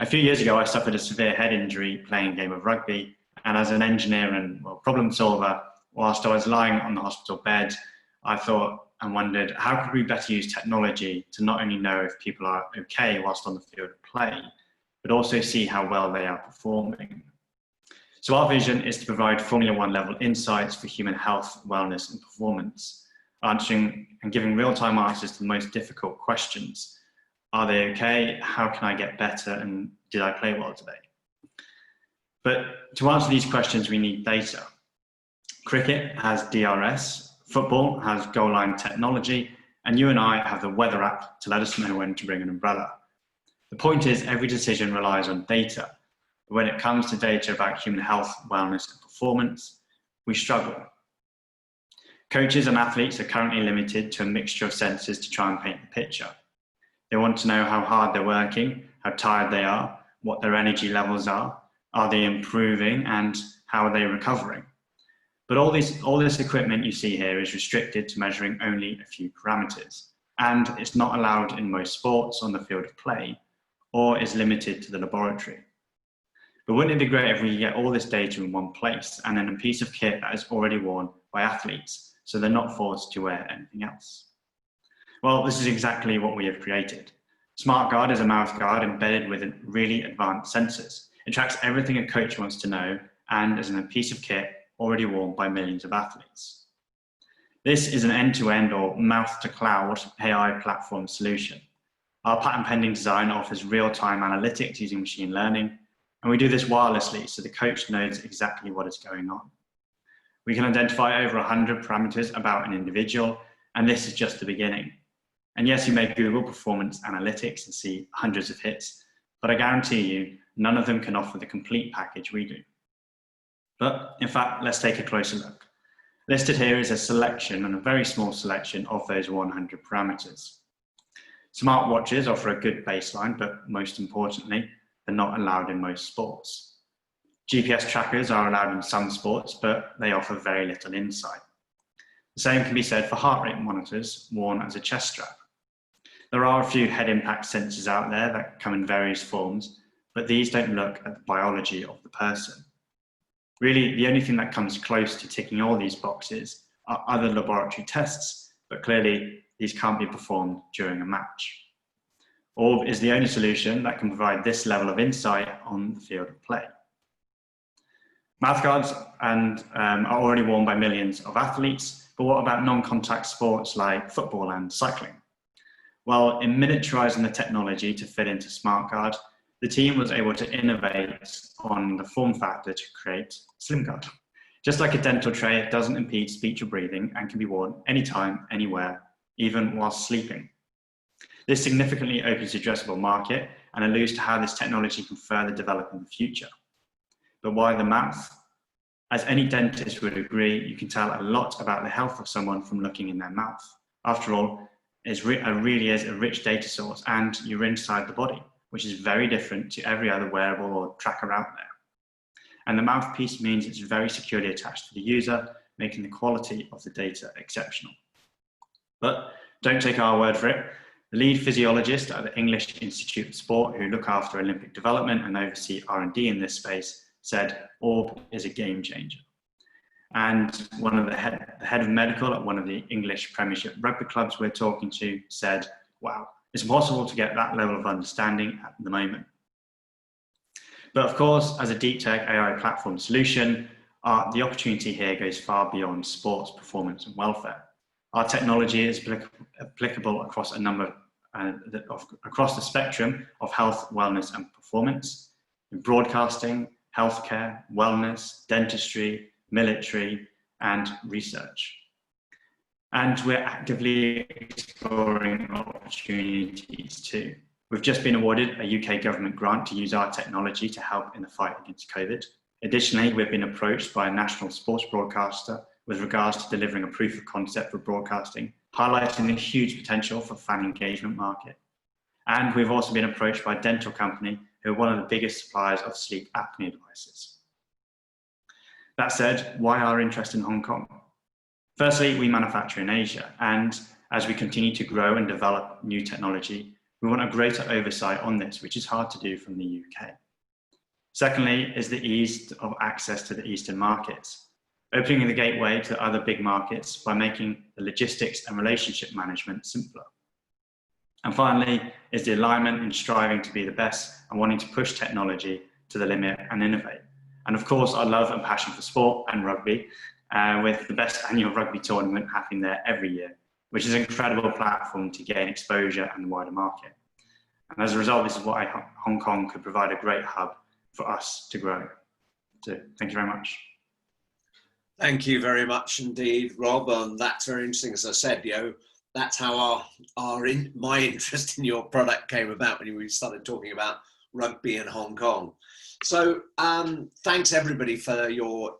A few years ago, I suffered a severe head injury playing a game of rugby, and as an engineer and problem solver, whilst I was lying on the hospital bed, I thought and wondered, how could we better use technology to not only know if people are okay whilst on the field of play, but also see how well they are performing. So our vision is to provide Formula One level insights for human health, wellness and performance, answering and giving real-time answers to the most difficult questions. Are they okay? How can I get better? And did I play well today? But to answer these questions, we need data. Cricket has DRS, football has goal line technology, and you and I have the weather app to let us know when to bring an umbrella. The point is, every decision relies on data. But when it comes to data about human health, wellness, and performance, we struggle. Coaches and athletes are currently limited to a mixture of senses to try and paint the picture. They want to know how hard they're working, how tired they are, what their energy levels are they improving, and how are they recovering. But all this equipment you see here is restricted to measuring only a few parameters, and it's not allowed in most sports on the field of play, or is limited to the laboratory. But wouldn't it be great if we could get all this data in one place and in a piece of kit that is already worn by athletes, so they're not forced to wear anything else? Well, this is exactly what we have created. SmartGuard is a mouth guard embedded with really advanced sensors. It tracks everything a coach wants to know and is in a piece of kit already worn by millions of athletes. This is an end-to-end or mouth-to-cloud AI platform solution. Our patent-pending design offers real-time analytics using machine learning, and we do this wirelessly so the coach knows exactly what is going on. We can identify over 100 parameters about an individual, and this is just the beginning. And yes, you may Google performance analytics and see hundreds of hits, but I guarantee you, none of them can offer the complete package we do. But in fact, let's take a closer look. Listed here is a selection, and a very small selection, of those 100 parameters. Smartwatches offer a good baseline, but most importantly, they're not allowed in most sports. GPS trackers are allowed in some sports, but they offer very little insight. The same can be said for heart rate monitors worn as a chest strap. There are a few head impact sensors out there that come in various forms, but these don't look at the biology of the person. Really, the only thing that comes close to ticking all these boxes are other laboratory tests, but clearly these can't be performed during a match. Orb is the only solution that can provide this level of insight on the field of play. Mouthguards are already worn by millions of athletes, but what about non-contact sports like football and cycling? Well, in miniaturizing the technology to fit into SmartGuard, the team was able to innovate on the form factor to create SlimGuard. Just like a dental tray, it doesn't impede speech or breathing and can be worn anytime, anywhere, even while sleeping. This significantly opens the addressable market and alludes to how this technology can further develop in the future. But why the mouth? As any dentist would agree, you can tell a lot about the health of someone from looking in their mouth. After all, it really is a rich data source, and you're inside the body, which is very different to every other wearable or tracker out there. And the mouthpiece means it's very securely attached to the user, making the quality of the data exceptional. But don't take our word for it. The lead physiologist at the English Institute of Sport, who look after Olympic development and oversee R&D in this space, said Orb is a game changer. And one of the head of medical at one of the English Premiership rugby clubs we're talking to said, wow, it's impossible to get that level of understanding at the moment. But of course, as a deep tech AI platform solution, the opportunity here goes far beyond sports, performance and welfare. Our technology is applicable across a number across the spectrum of health, wellness and performance, in broadcasting, healthcare, wellness, dentistry, military and research. And we're actively exploring opportunities too. We've just been awarded a UK government grant to use our technology to help in the fight against COVID. Additionally, we've been approached by a national sports broadcaster with regards to delivering a proof of concept for broadcasting, highlighting the huge potential for fan engagement market. And we've also been approached by a dental company who are one of the biggest suppliers of sleep apnea devices. That said, why our interest in Hong Kong? Firstly, we manufacture in Asia, and as we continue to grow and develop new technology, we want a greater oversight on this, which is hard to do from the UK. Secondly, is the ease of access to the Eastern markets, opening the gateway to other big markets by making the logistics and relationship management simpler. And finally, is the alignment in striving to be the best and wanting to push technology to the limit and innovate. And of course, our love and passion for sport and rugby, with the best annual rugby tournament happening there every year, which is an incredible platform to gain exposure and the wider market. And as a result, this is why Hong Kong could provide a great hub for us to grow. So thank you very much. Thank you very much indeed, Rob. That's very interesting. As I said, that's how my interest in your product came about when we started talking about rugby in Hong Kong. So thanks everybody for your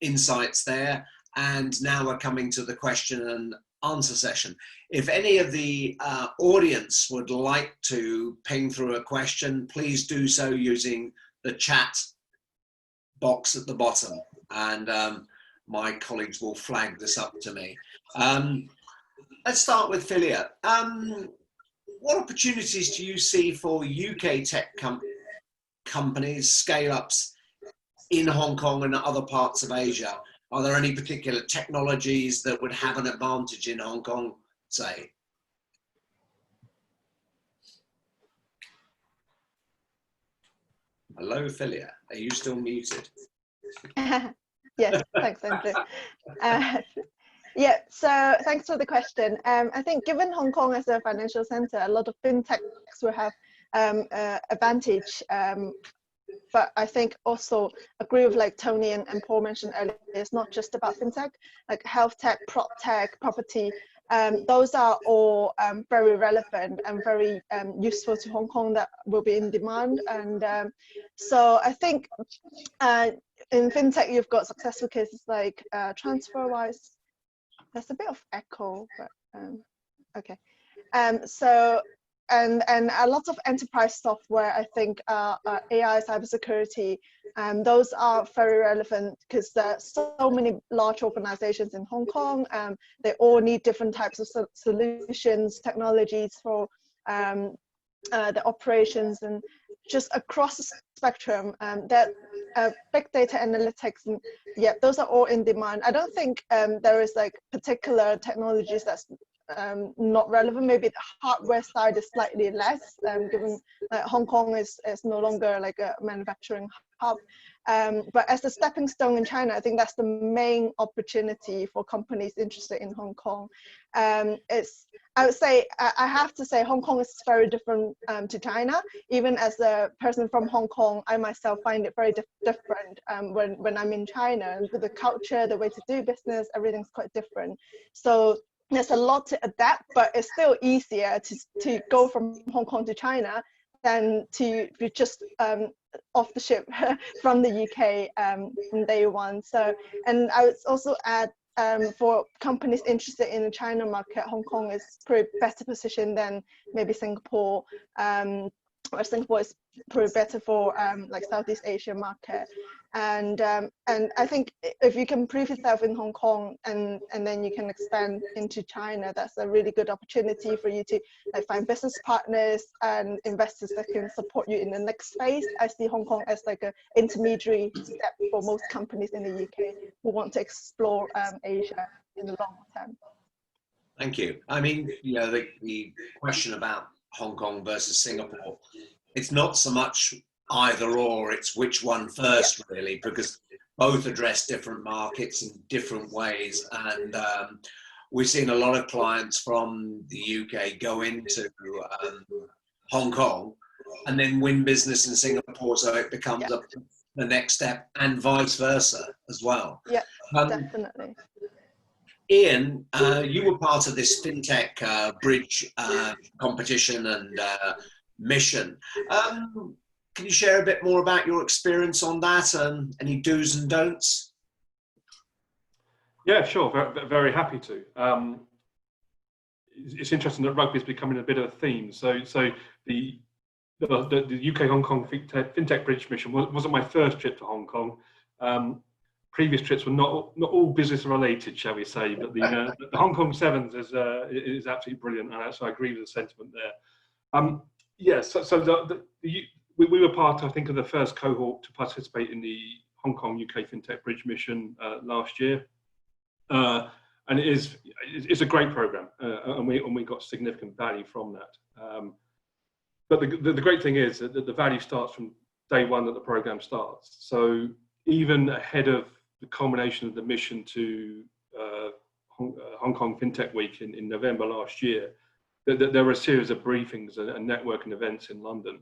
insights there. And now we're coming to the question and answer session. If any of the audience would like to ping through a question, please do so using the chat box at the bottom. And my colleagues will flag this up to me. Let's start with Philia. What opportunities do you see for UK tech companies, scale-ups in Hong Kong and other parts of Asia? Are there any particular technologies that would have an advantage in Hong Kong, say? Hello, Philia. Are you still muted? Yes, thanks, Andrew. Yeah, so thanks for the question. I think given Hong Kong as a financial center, a lot of fintechs will have advantage. But I think also agree with like Tony and Paul mentioned earlier, it's not just about fintech, like health tech, prop tech, property. Those are all very relevant and very useful to Hong Kong that will be in demand. And so I think in fintech, you've got successful cases like TransferWise. There's a bit of echo, but okay. So and a lot of enterprise software, I think, AI, cybersecurity, those are very relevant because there are so many large organizations in Hong Kong. They all need different types of solutions, technologies for the operations, and just across the spectrum. That big data analytics, and yeah, those are all in demand. I don't think there is like particular technologies that's not relevant. Maybe the hardware side is slightly less, given Hong Kong is no longer like a manufacturing hub. But as a stepping stone in China, I think that's the main opportunity for companies interested in Hong Kong. I would say, I have to say, Hong Kong is very different to China. Even as a person from Hong Kong, I myself find it very different when I'm in China. And the culture, the way to do business, everything's quite different. So there's a lot to adapt, but it's still easier to go from Hong Kong to China than to be just off the ship from the UK from day one. So, and I would also add, for companies interested in the China market, Hong Kong is pretty better positioned than maybe Singapore, or Singapore is probably better for like Southeast Asia market. And I think if you can prove yourself in Hong Kong and then you can expand into China, that's a really good opportunity for you to like find business partners and investors that can support you in the next phase. I see Hong Kong as like an intermediary step for most companies in the UK who want to explore Asia in the long term. Thank you. I mean, you know, the question about Hong Kong versus Singapore, it's not so much either or, it's which one first, really, because both address different markets in different ways. And we've seen a lot of clients from the UK go into Hong Kong and then win business in Singapore, so it becomes the next step, and vice versa as well. Yeah, definitely. Ian, you were part of this FinTech bridge competition and mission. Can you share a bit more about your experience on that and any do's and don'ts? Yeah, sure. Very happy to. It's interesting that rugby is becoming a bit of a theme. So the UK Hong Kong FinTech Bridge Mission wasn't my first trip to Hong Kong. Previous trips were not all business related, shall we say, but the Hong Kong Sevens is absolutely brilliant, and so I agree with the sentiment there. Yes, so we were part, I think, of the first cohort to participate in the Hong Kong UK FinTech Bridge Mission last year, and it's a great program, and we got significant value from that. But the great thing is that the value starts from day one that the program starts. So even ahead of the culmination of the mission to Hong Kong FinTech Week in November last year, there were a series of briefings and networking events in London,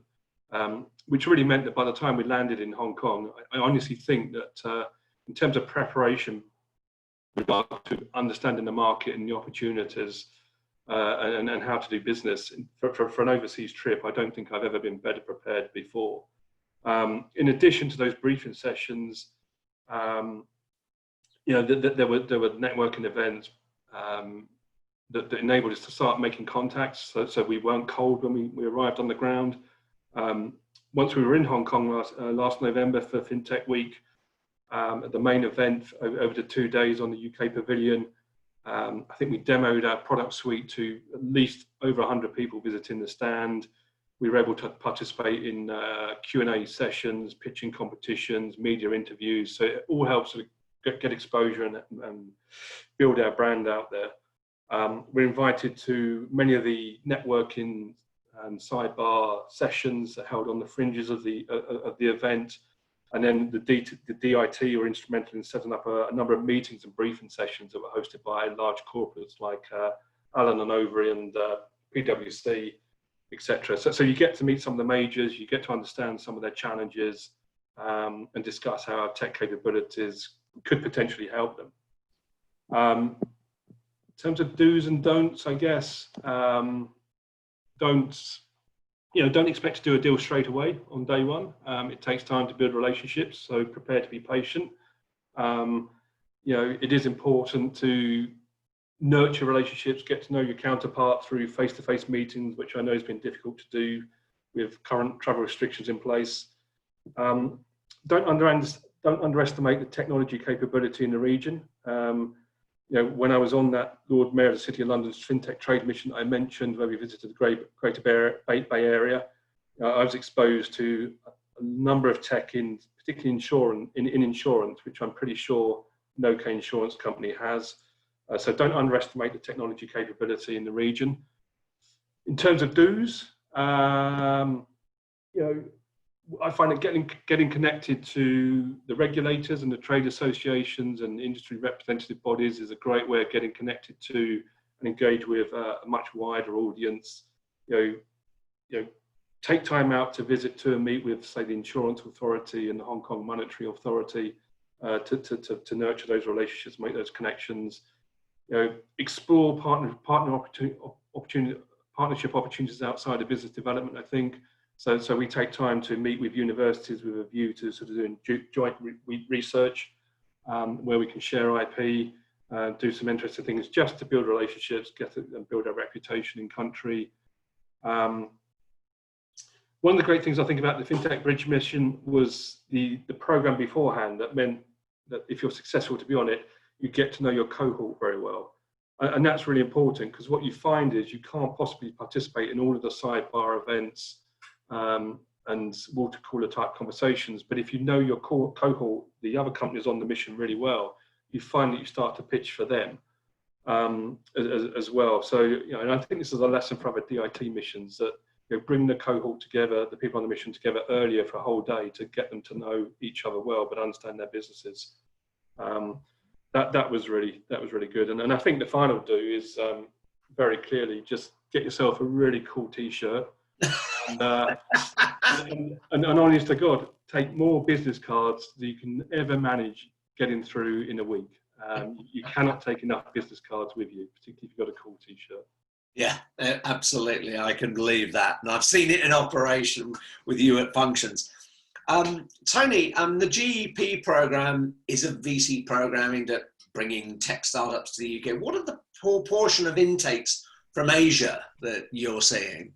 which really meant that by the time we landed in Hong Kong, I honestly think that in terms of preparation, with regard to understanding the market and the opportunities and how to do business for an overseas trip, I don't think I've ever been better prepared before. In addition to those briefing sessions, you know, there were networking events that enabled us to start making contacts. So we weren't cold when we arrived on the ground. Once we were in Hong Kong last November for FinTech Week, at the main event over the 2 days on the UK Pavilion, I think we demoed our product suite to at least over 100 people visiting the stand. We were able to participate in Q&A sessions, pitching competitions, media interviews. So it all helps to get exposure and build our brand out there. We're invited to many of the networking and sidebar sessions that held on the fringes of the event. And then the DIT were instrumental in setting up a number of meetings and briefing sessions that were hosted by large corporates like Allen & Overy and PwC, etc. So you get to meet some of the majors, you get to understand some of their challenges, and discuss how our tech capabilities could potentially help them. In terms of do's and don'ts, I guess, don'ts, don't expect to do a deal straight away on day one. It takes time to build relationships, so prepare to be patient. It is important to nurture relationships, get to know your counterpart through face-to-face meetings, which I know has been difficult to do with current travel restrictions in place. Don't underestimate the technology capability in the region. When I was on that Lord Mayor of the City of London's FinTech Trade Mission I mentioned, where we visited the Greater Bay Area, I was exposed to a number of tech particularly in insurance, which I'm pretty sure no insurance company has. So don't underestimate the technology capability in the region. In terms of do's, I find that getting connected to the regulators and the trade associations and industry representative bodies is a great way of getting connected to and engage with a much wider audience. Take time out to visit to and meet with, say, the Insurance Authority and the Hong Kong Monetary Authority to nurture those relationships, make those connections. Explore partnership opportunities outside of business development, I think. So we take time to meet with universities with a view to sort of doing joint research where we can share IP, do some interesting things just to build relationships, and build our reputation in country. One of the great things I think about the FinTech Bridge mission was the program beforehand. That meant that if you're successful to be on it, you get to know your cohort very well. And that's really important, because what you find is you can't possibly participate in all of the sidebar events and water cooler type conversations. But if you know your cohort, the other companies on the mission really well, you find that you start to pitch for them as well. So, and I think this is a lesson for other DIT missions, that bring the cohort together, the people on the mission together earlier for a whole day to get them to know each other well, but understand their businesses. That was really good. And I think the final do is very clearly just get yourself a really cool T-shirt. And honest to God, take more business cards than you can ever manage getting through in a week. You cannot take enough business cards with you, particularly if you've got a cool T-shirt. Yeah, absolutely. I can believe that. And I've seen it in operation with you at functions. Tony, the GEP program is a VC program aimed at bringing tech startups to the UK. What are the proportion of intakes from Asia that you're seeing?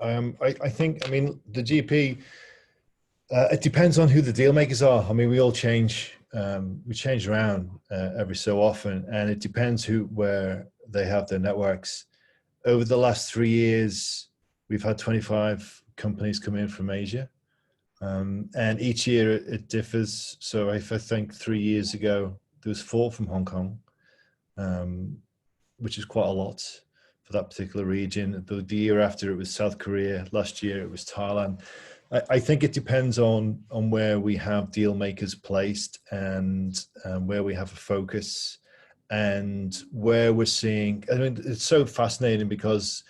I think, the GP, it depends on who the deal makers are. We all change, we change around every so often, and it depends where they have their networks. Over the last 3 years, we've had 25 companies come in from Asia, and each year it differs. So if I think 3 years ago, there was 4 from Hong Kong, which is quite a lot for that particular region. The year after, it was South Korea. Last year it was Thailand. I think it depends on where we have deal makers placed, and where we have a focus, and where we're seeing. It's so fascinating because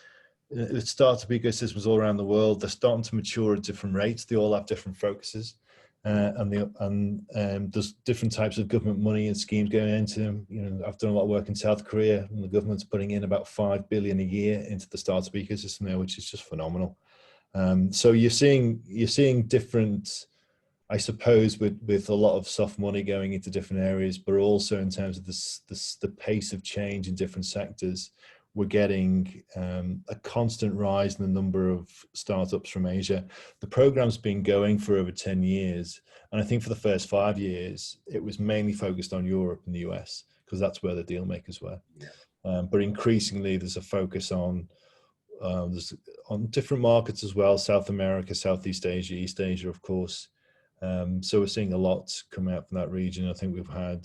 the startup ecosystems all around the world, they're starting to mature at different rates. They all have different focuses, and there's different types of government money and schemes going into them. I've done a lot of work in South Korea, and the government's putting in about 5 billion a year into the startup ecosystem there, which is just phenomenal. So you're seeing different, I suppose, with a lot of soft money going into different areas, but also in terms of the pace of change in different sectors, we're getting a constant rise in the number of startups from Asia. The program's been going for over 10 years. And I think for the first 5 years, it was mainly focused on Europe and the US, because that's where the deal makers were. Yeah. But increasingly, there's a focus on different markets as well: South America, Southeast Asia, East Asia, of course. So we're seeing a lot come out from that region. I think we've had,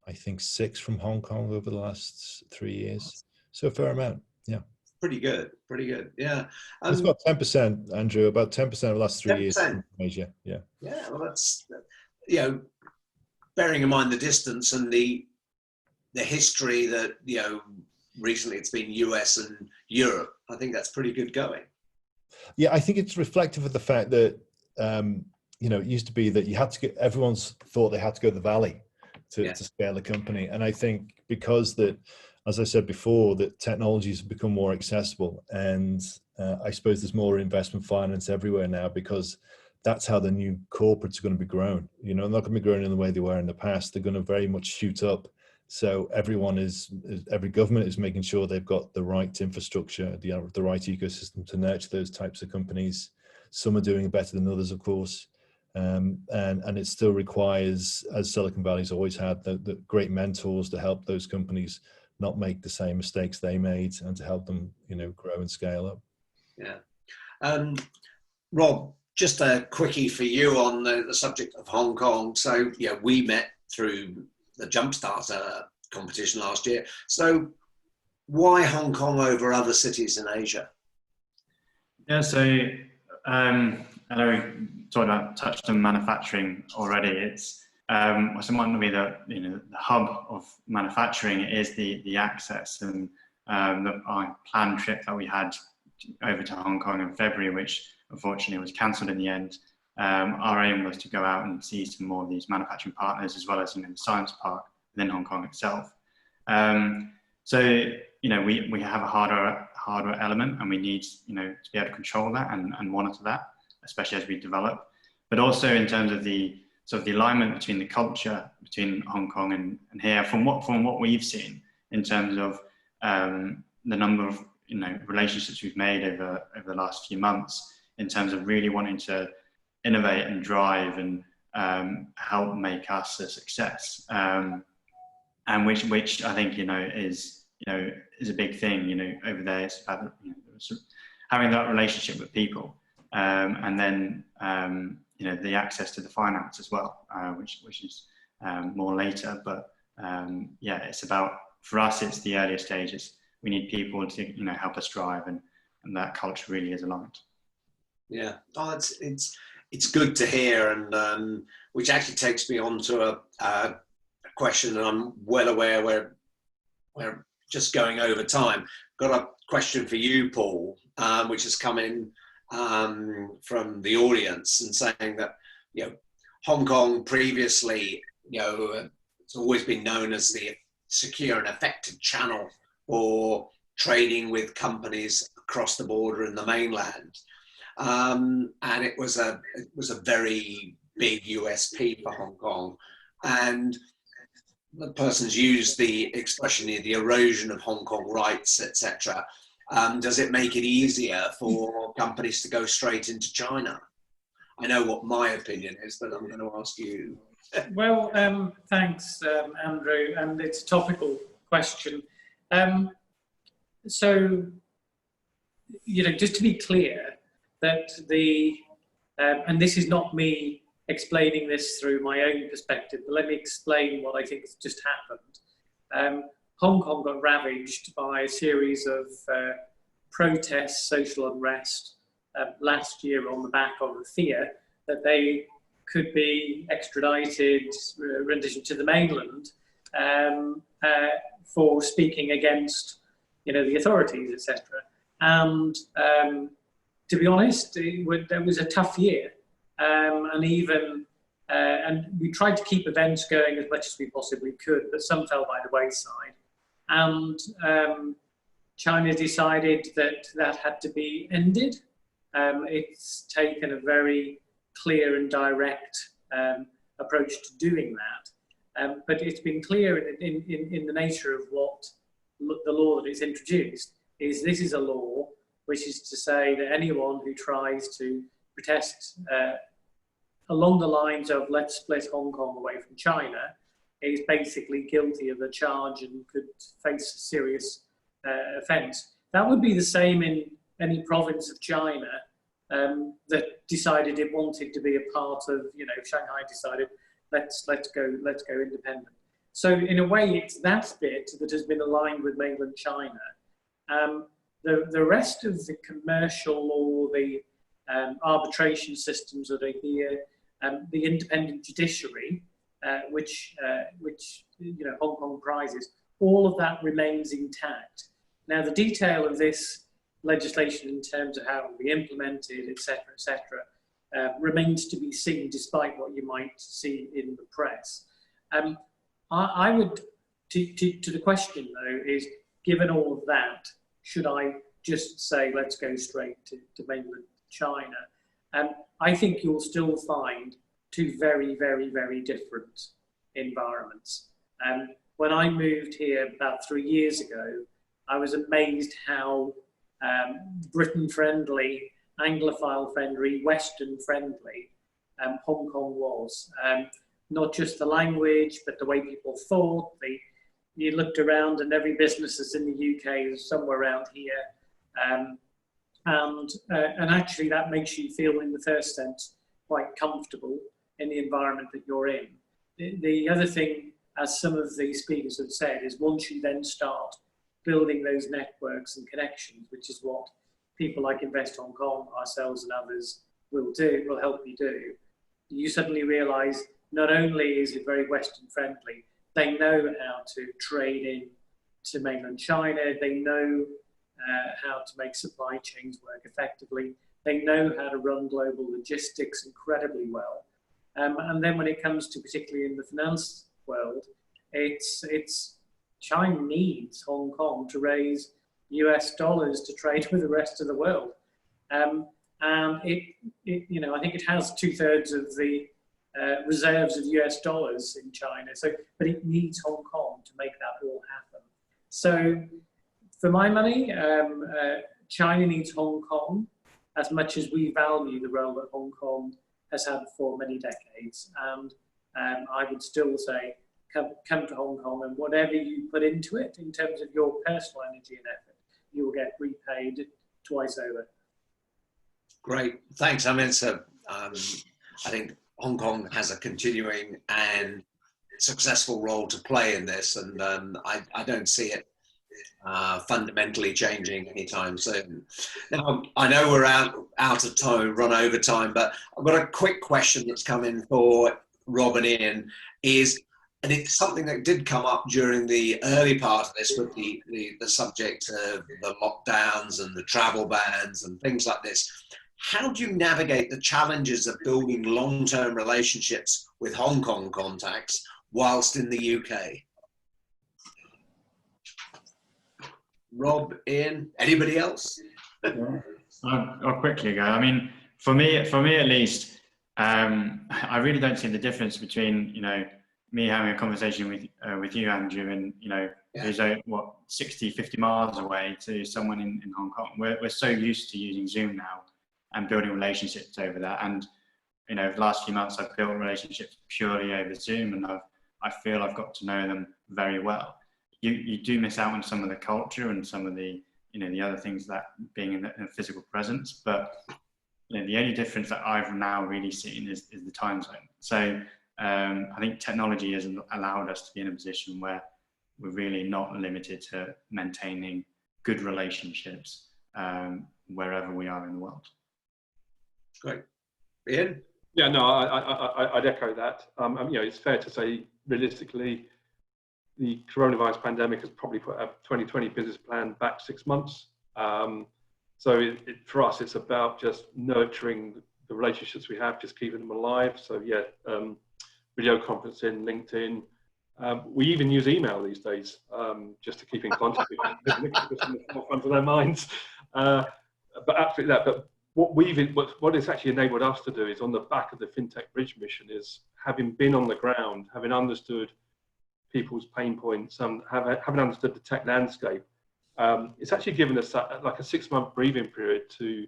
6 from Hong Kong over the last 3 years. So a fair amount, yeah. Pretty good, yeah. It's about 10%, Andrew, about 10% of the last 3 years from Asia, yeah. Yeah, well, that's, bearing in mind the distance and the history that, recently it's been US and Europe, I think that's pretty good going. Yeah, I think it's reflective of the fact that, it used to be that you had to get, everyone's thought they had to go to the Valley to scale a company. And I think because that, as I said before, that technologies have become more accessible, and I suppose there's more investment finance everywhere now, because that's how the new corporates are going to be grown. You know, not going to be grown in the way they were in the past. They're going to very much shoot up. So every government is making sure they've got the right infrastructure, the right ecosystem to nurture those types of companies. Some are doing better than others, of course. And it still requires, as Silicon Valley's always had, the great mentors to help those companies not make the same mistakes they made, and to help them, you know, grow and scale up. Yeah. Rob, just a quickie for you on the subject of Hong Kong. So, yeah, we met through the Jumpstarter competition last year. So why Hong Kong over other cities in Asia? Yeah, so I know we touched on manufacturing already. It's it might not be the hub of manufacturing. It is the access, and our planned trip that we had over to Hong Kong in February, which unfortunately was cancelled in the end. Our aim was to go out and see some more of these manufacturing partners, as well as the science park within Hong Kong itself. So we have a hardware element, and we need to be able to control that and monitor that, especially as we develop. But also in terms of the alignment between the culture between Hong Kong and here, from what we've seen in terms of the number of relationships we've made over the last few months, in terms of really wanting to innovate and drive and help make us a success, and which I think is a big thing over there. It's about having that relationship with people, and then the access to the finance as well, which is more later. But yeah, it's about, for us, it's the earlier stages. We need people to help us drive, and that culture really is aligned. Yeah, it's good to hear, and which actually takes me on to a question, and I'm well aware we're just going over time. Got a question for you, Paul, which has come in from the audience, and saying that Hong Kong previously, it's always been known as the secure and effective channel for trading with companies across the border in the mainland, and it was a very big USP for Hong Kong. And the person's used the expression here, the erosion of Hong Kong rights, etc. Does it make it easier for companies to go straight into China? I know what my opinion is, but I'm going to ask you. Well, thanks, Andrew, and it's a topical question. So, just to be clear, that and this is not me explaining this through my own perspective, but let me explain what I think has just happened. Hong Kong got ravaged by a series of protests, social unrest last year, on the back of the fear that they could be extradited, rendition to the mainland, for speaking against the authorities, etc. And to be honest, it was a tough year. And we tried to keep events going as much as we possibly could, but some fell by the wayside. And China decided that had to be ended. It's taken a very clear and direct approach to doing that. But it's been clear in the nature of what the law that is introduced is. This is a law which is to say that anyone who tries to protest along the lines of let's split Hong Kong away from China is basically guilty of a charge and could face a serious offence. That would be the same in any province of China that decided it wanted to be a part of, Shanghai decided let's go independent. So in a way, it's that bit that has been aligned with mainland China. The rest of the commercial law, the arbitration systems that are here, the independent judiciary, which Hong Kong prizes, all of that remains intact. Now, the detail of this legislation in terms of how it will be implemented, etc., remains to be seen, despite what you might see in the press. I would, to the question though, is given all of that, should I just say, let's go straight to mainland China. I think you'll still find two very, very, very different environments. When I moved here about 3 years ago, I was amazed how Britain-friendly, Anglophile-friendly, Western-friendly Hong Kong was. Not just the language, but the way people thought. You looked around and every business that's in the UK is somewhere around here. And actually that makes you feel, in the first sense, quite comfortable in the environment that you're in. The other thing, as some of the speakers have said, is once you then start building those networks and connections, which is what people like Invest Hong Kong, ourselves and others will help you do, you suddenly realize not only is it very Western friendly, they know how to trade in to mainland China, they know how to make supply chains work effectively, they know how to run global logistics incredibly well. And then when it comes to, particularly in the finance world, it's China needs Hong Kong to raise US dollars to trade with the rest of the world. And I think it has 2/3 of the reserves of US dollars in China. But it needs Hong Kong to make that all happen. So for my money, China needs Hong Kong as much as we value the role that Hong Kong has had for many decades. And I would still say, come to Hong Kong, and whatever you put into it in terms of your personal energy and effort, you will get repaid twice over. Great, thanks. I mean, I think Hong Kong has a continuing and successful role to play in this, and I don't see it fundamentally changing anytime soon. Now, I know we're out of time, run over time, but I've got a quick question that's come in for Rob and Ian, and it's something that did come up during the early part of this with the subject of the lockdowns and the travel bans and things like this. How do you navigate the challenges of building long-term relationships with Hong Kong contacts whilst in the UK? Rob, Ian, anybody else? I'll quickly go. I mean, for me at least, I really don't see the difference between, me having a conversation with you, Andrew, and, who's 60, 50 miles away, to someone in Hong Kong. We're so used to using Zoom now and building relationships over that. And, the last few months I've built relationships purely over Zoom, and I feel I've got to know them very well. You do miss out on some of the culture and some of the, the other things that being in a physical presence. But the only difference that I've now really seen is the time zone. So I think technology has allowed us to be in a position where we're really not limited to maintaining good relationships wherever we are in the world. Great. Ian? Yeah, no, I'd echo that. It's fair to say, realistically, the coronavirus pandemic has probably put our 2020 business plan back 6 months. So for us, it's about just nurturing the relationships we have, just keeping them alive. So yeah, video conferencing, LinkedIn. We even use email these days, just to keep in contact with them, in the forefront of their minds. But absolutely that. But what it's actually enabled us to do is, on the back of the FinTech Bridge mission, is having been on the ground, having understood people's pain points, having understood the tech landscape, it's actually given us like a 6-month breathing period to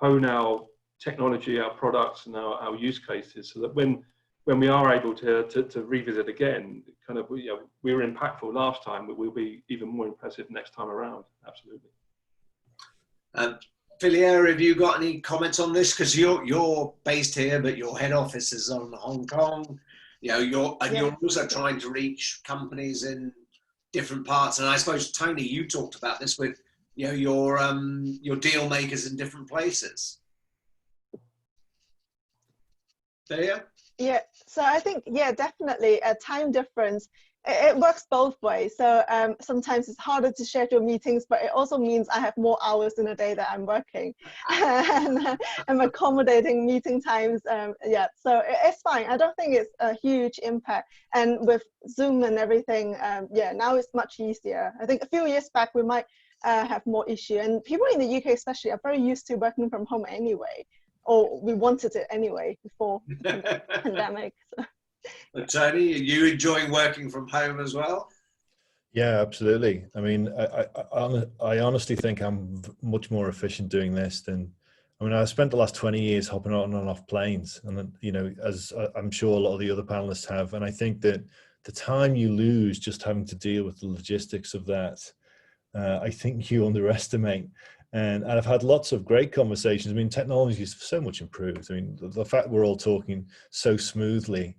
hone our technology, our products, and our use cases, so that when we are able to revisit again, kind of, we were impactful last time, but we'll be even more impressive next time around. Absolutely. Philia, have you got any comments on this? Because you're based here, but your head office is on Hong Kong. You're also trying to reach companies in different parts. And I suppose, Tony, you talked about this with your deal makers in different places. Philia? Yeah, so I think, definitely a time difference. It works both ways. So sometimes it's harder to schedule meetings, but it also means I have more hours in a day that I'm working and I'm accommodating meeting times. So it's fine. I don't think it's a huge impact. And with Zoom and everything, now it's much easier. I think a few years back, we might have more issue. And people in the UK especially are very used to working from home anyway, or we wanted it anyway before the pandemic. So. But Tony, are you enjoying working from home as well? Yeah, absolutely. I mean, I honestly think I'm much more efficient doing this than, I mean, I spent the last 20 years hopping on and off planes, and, you know, as I'm sure a lot of the other panelists have, and I think that the time you lose just having to deal with the logistics of that, I think you underestimate. And I've had lots of great conversations. I mean, technology is so much improved. I mean, the fact we're all talking so smoothly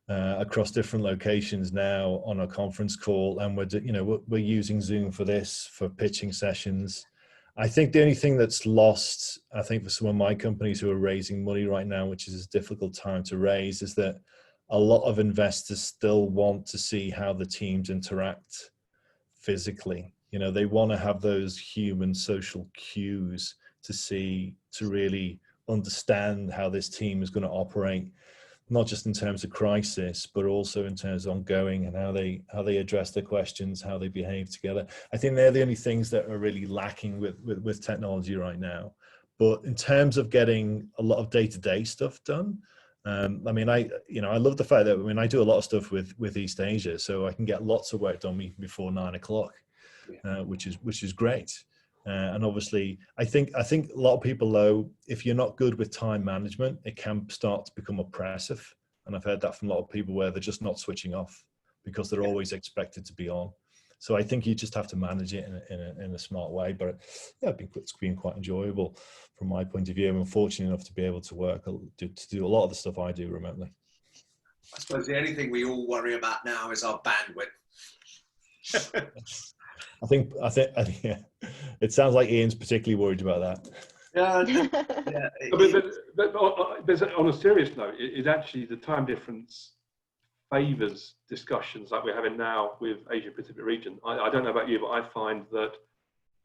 across different locations now on a conference call, and we're using Zoom for this, for pitching sessions. I think the only thing that's lost, I think, for some of my companies who are raising money right now, which is a difficult time to raise, is that a lot of investors still want to see how the teams interact physically. You know, they want to have those human social cues to really understand how this team is going to operate, not just in terms of crisis, but also in terms of ongoing, and how they address their questions, how they behave together. I think they're the only things that are really lacking with technology right now. But in terms of getting a lot of day-to-day stuff done, I mean, I love the fact that, I mean, I do a lot of stuff with East Asia, so I can get lots of work done even before 9 o'clock, which is great. And obviously, I think a lot of people, though, if you're not good with time management, it can start to become oppressive. And I've heard that from a lot of people where they're just not switching off because they're always expected to be on. So I think you just have to manage it in a smart way. But yeah, it's been quite enjoyable from my point of view. I'm fortunate enough to be able to do a lot of the stuff I do remotely. I suppose the only thing we all worry about now is our bandwidth. I think yeah. It sounds like Ian's particularly worried about that. Yeah. But on a serious note, it actually, the time difference favours discussions like we're having now with Asia Pacific region. I don't know about you, but I find that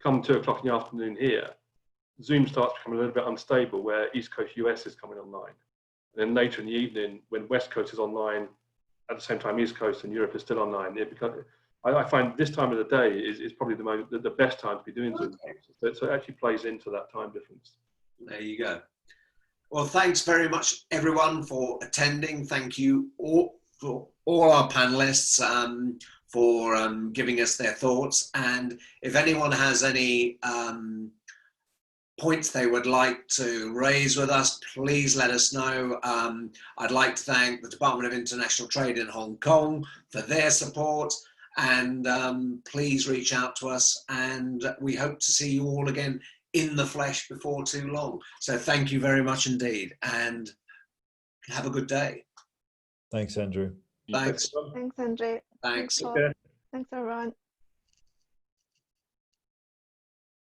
come 2 o'clock in the afternoon here, Zoom starts becoming a little bit unstable where East Coast US is coming online. And then later in the evening, when West Coast is online, at the same time East Coast and Europe is still online, I find this time of the day is probably the best time to be doing Zoom. So it actually plays into that time difference. There you go. Well, thanks very much, everyone, for attending. Thank you for all our panelists for giving us their thoughts. And if anyone has any points they would like to raise with us, please let us know. I'd like to thank the Department of International Trade in Hong Kong for their support. And please reach out to us, and we hope to see you all again in the flesh before too long. So thank you very much indeed, and have a good day. Thanks, Andrew. Thanks. Thanks, Andrew. Thanks. Thanks, everyone.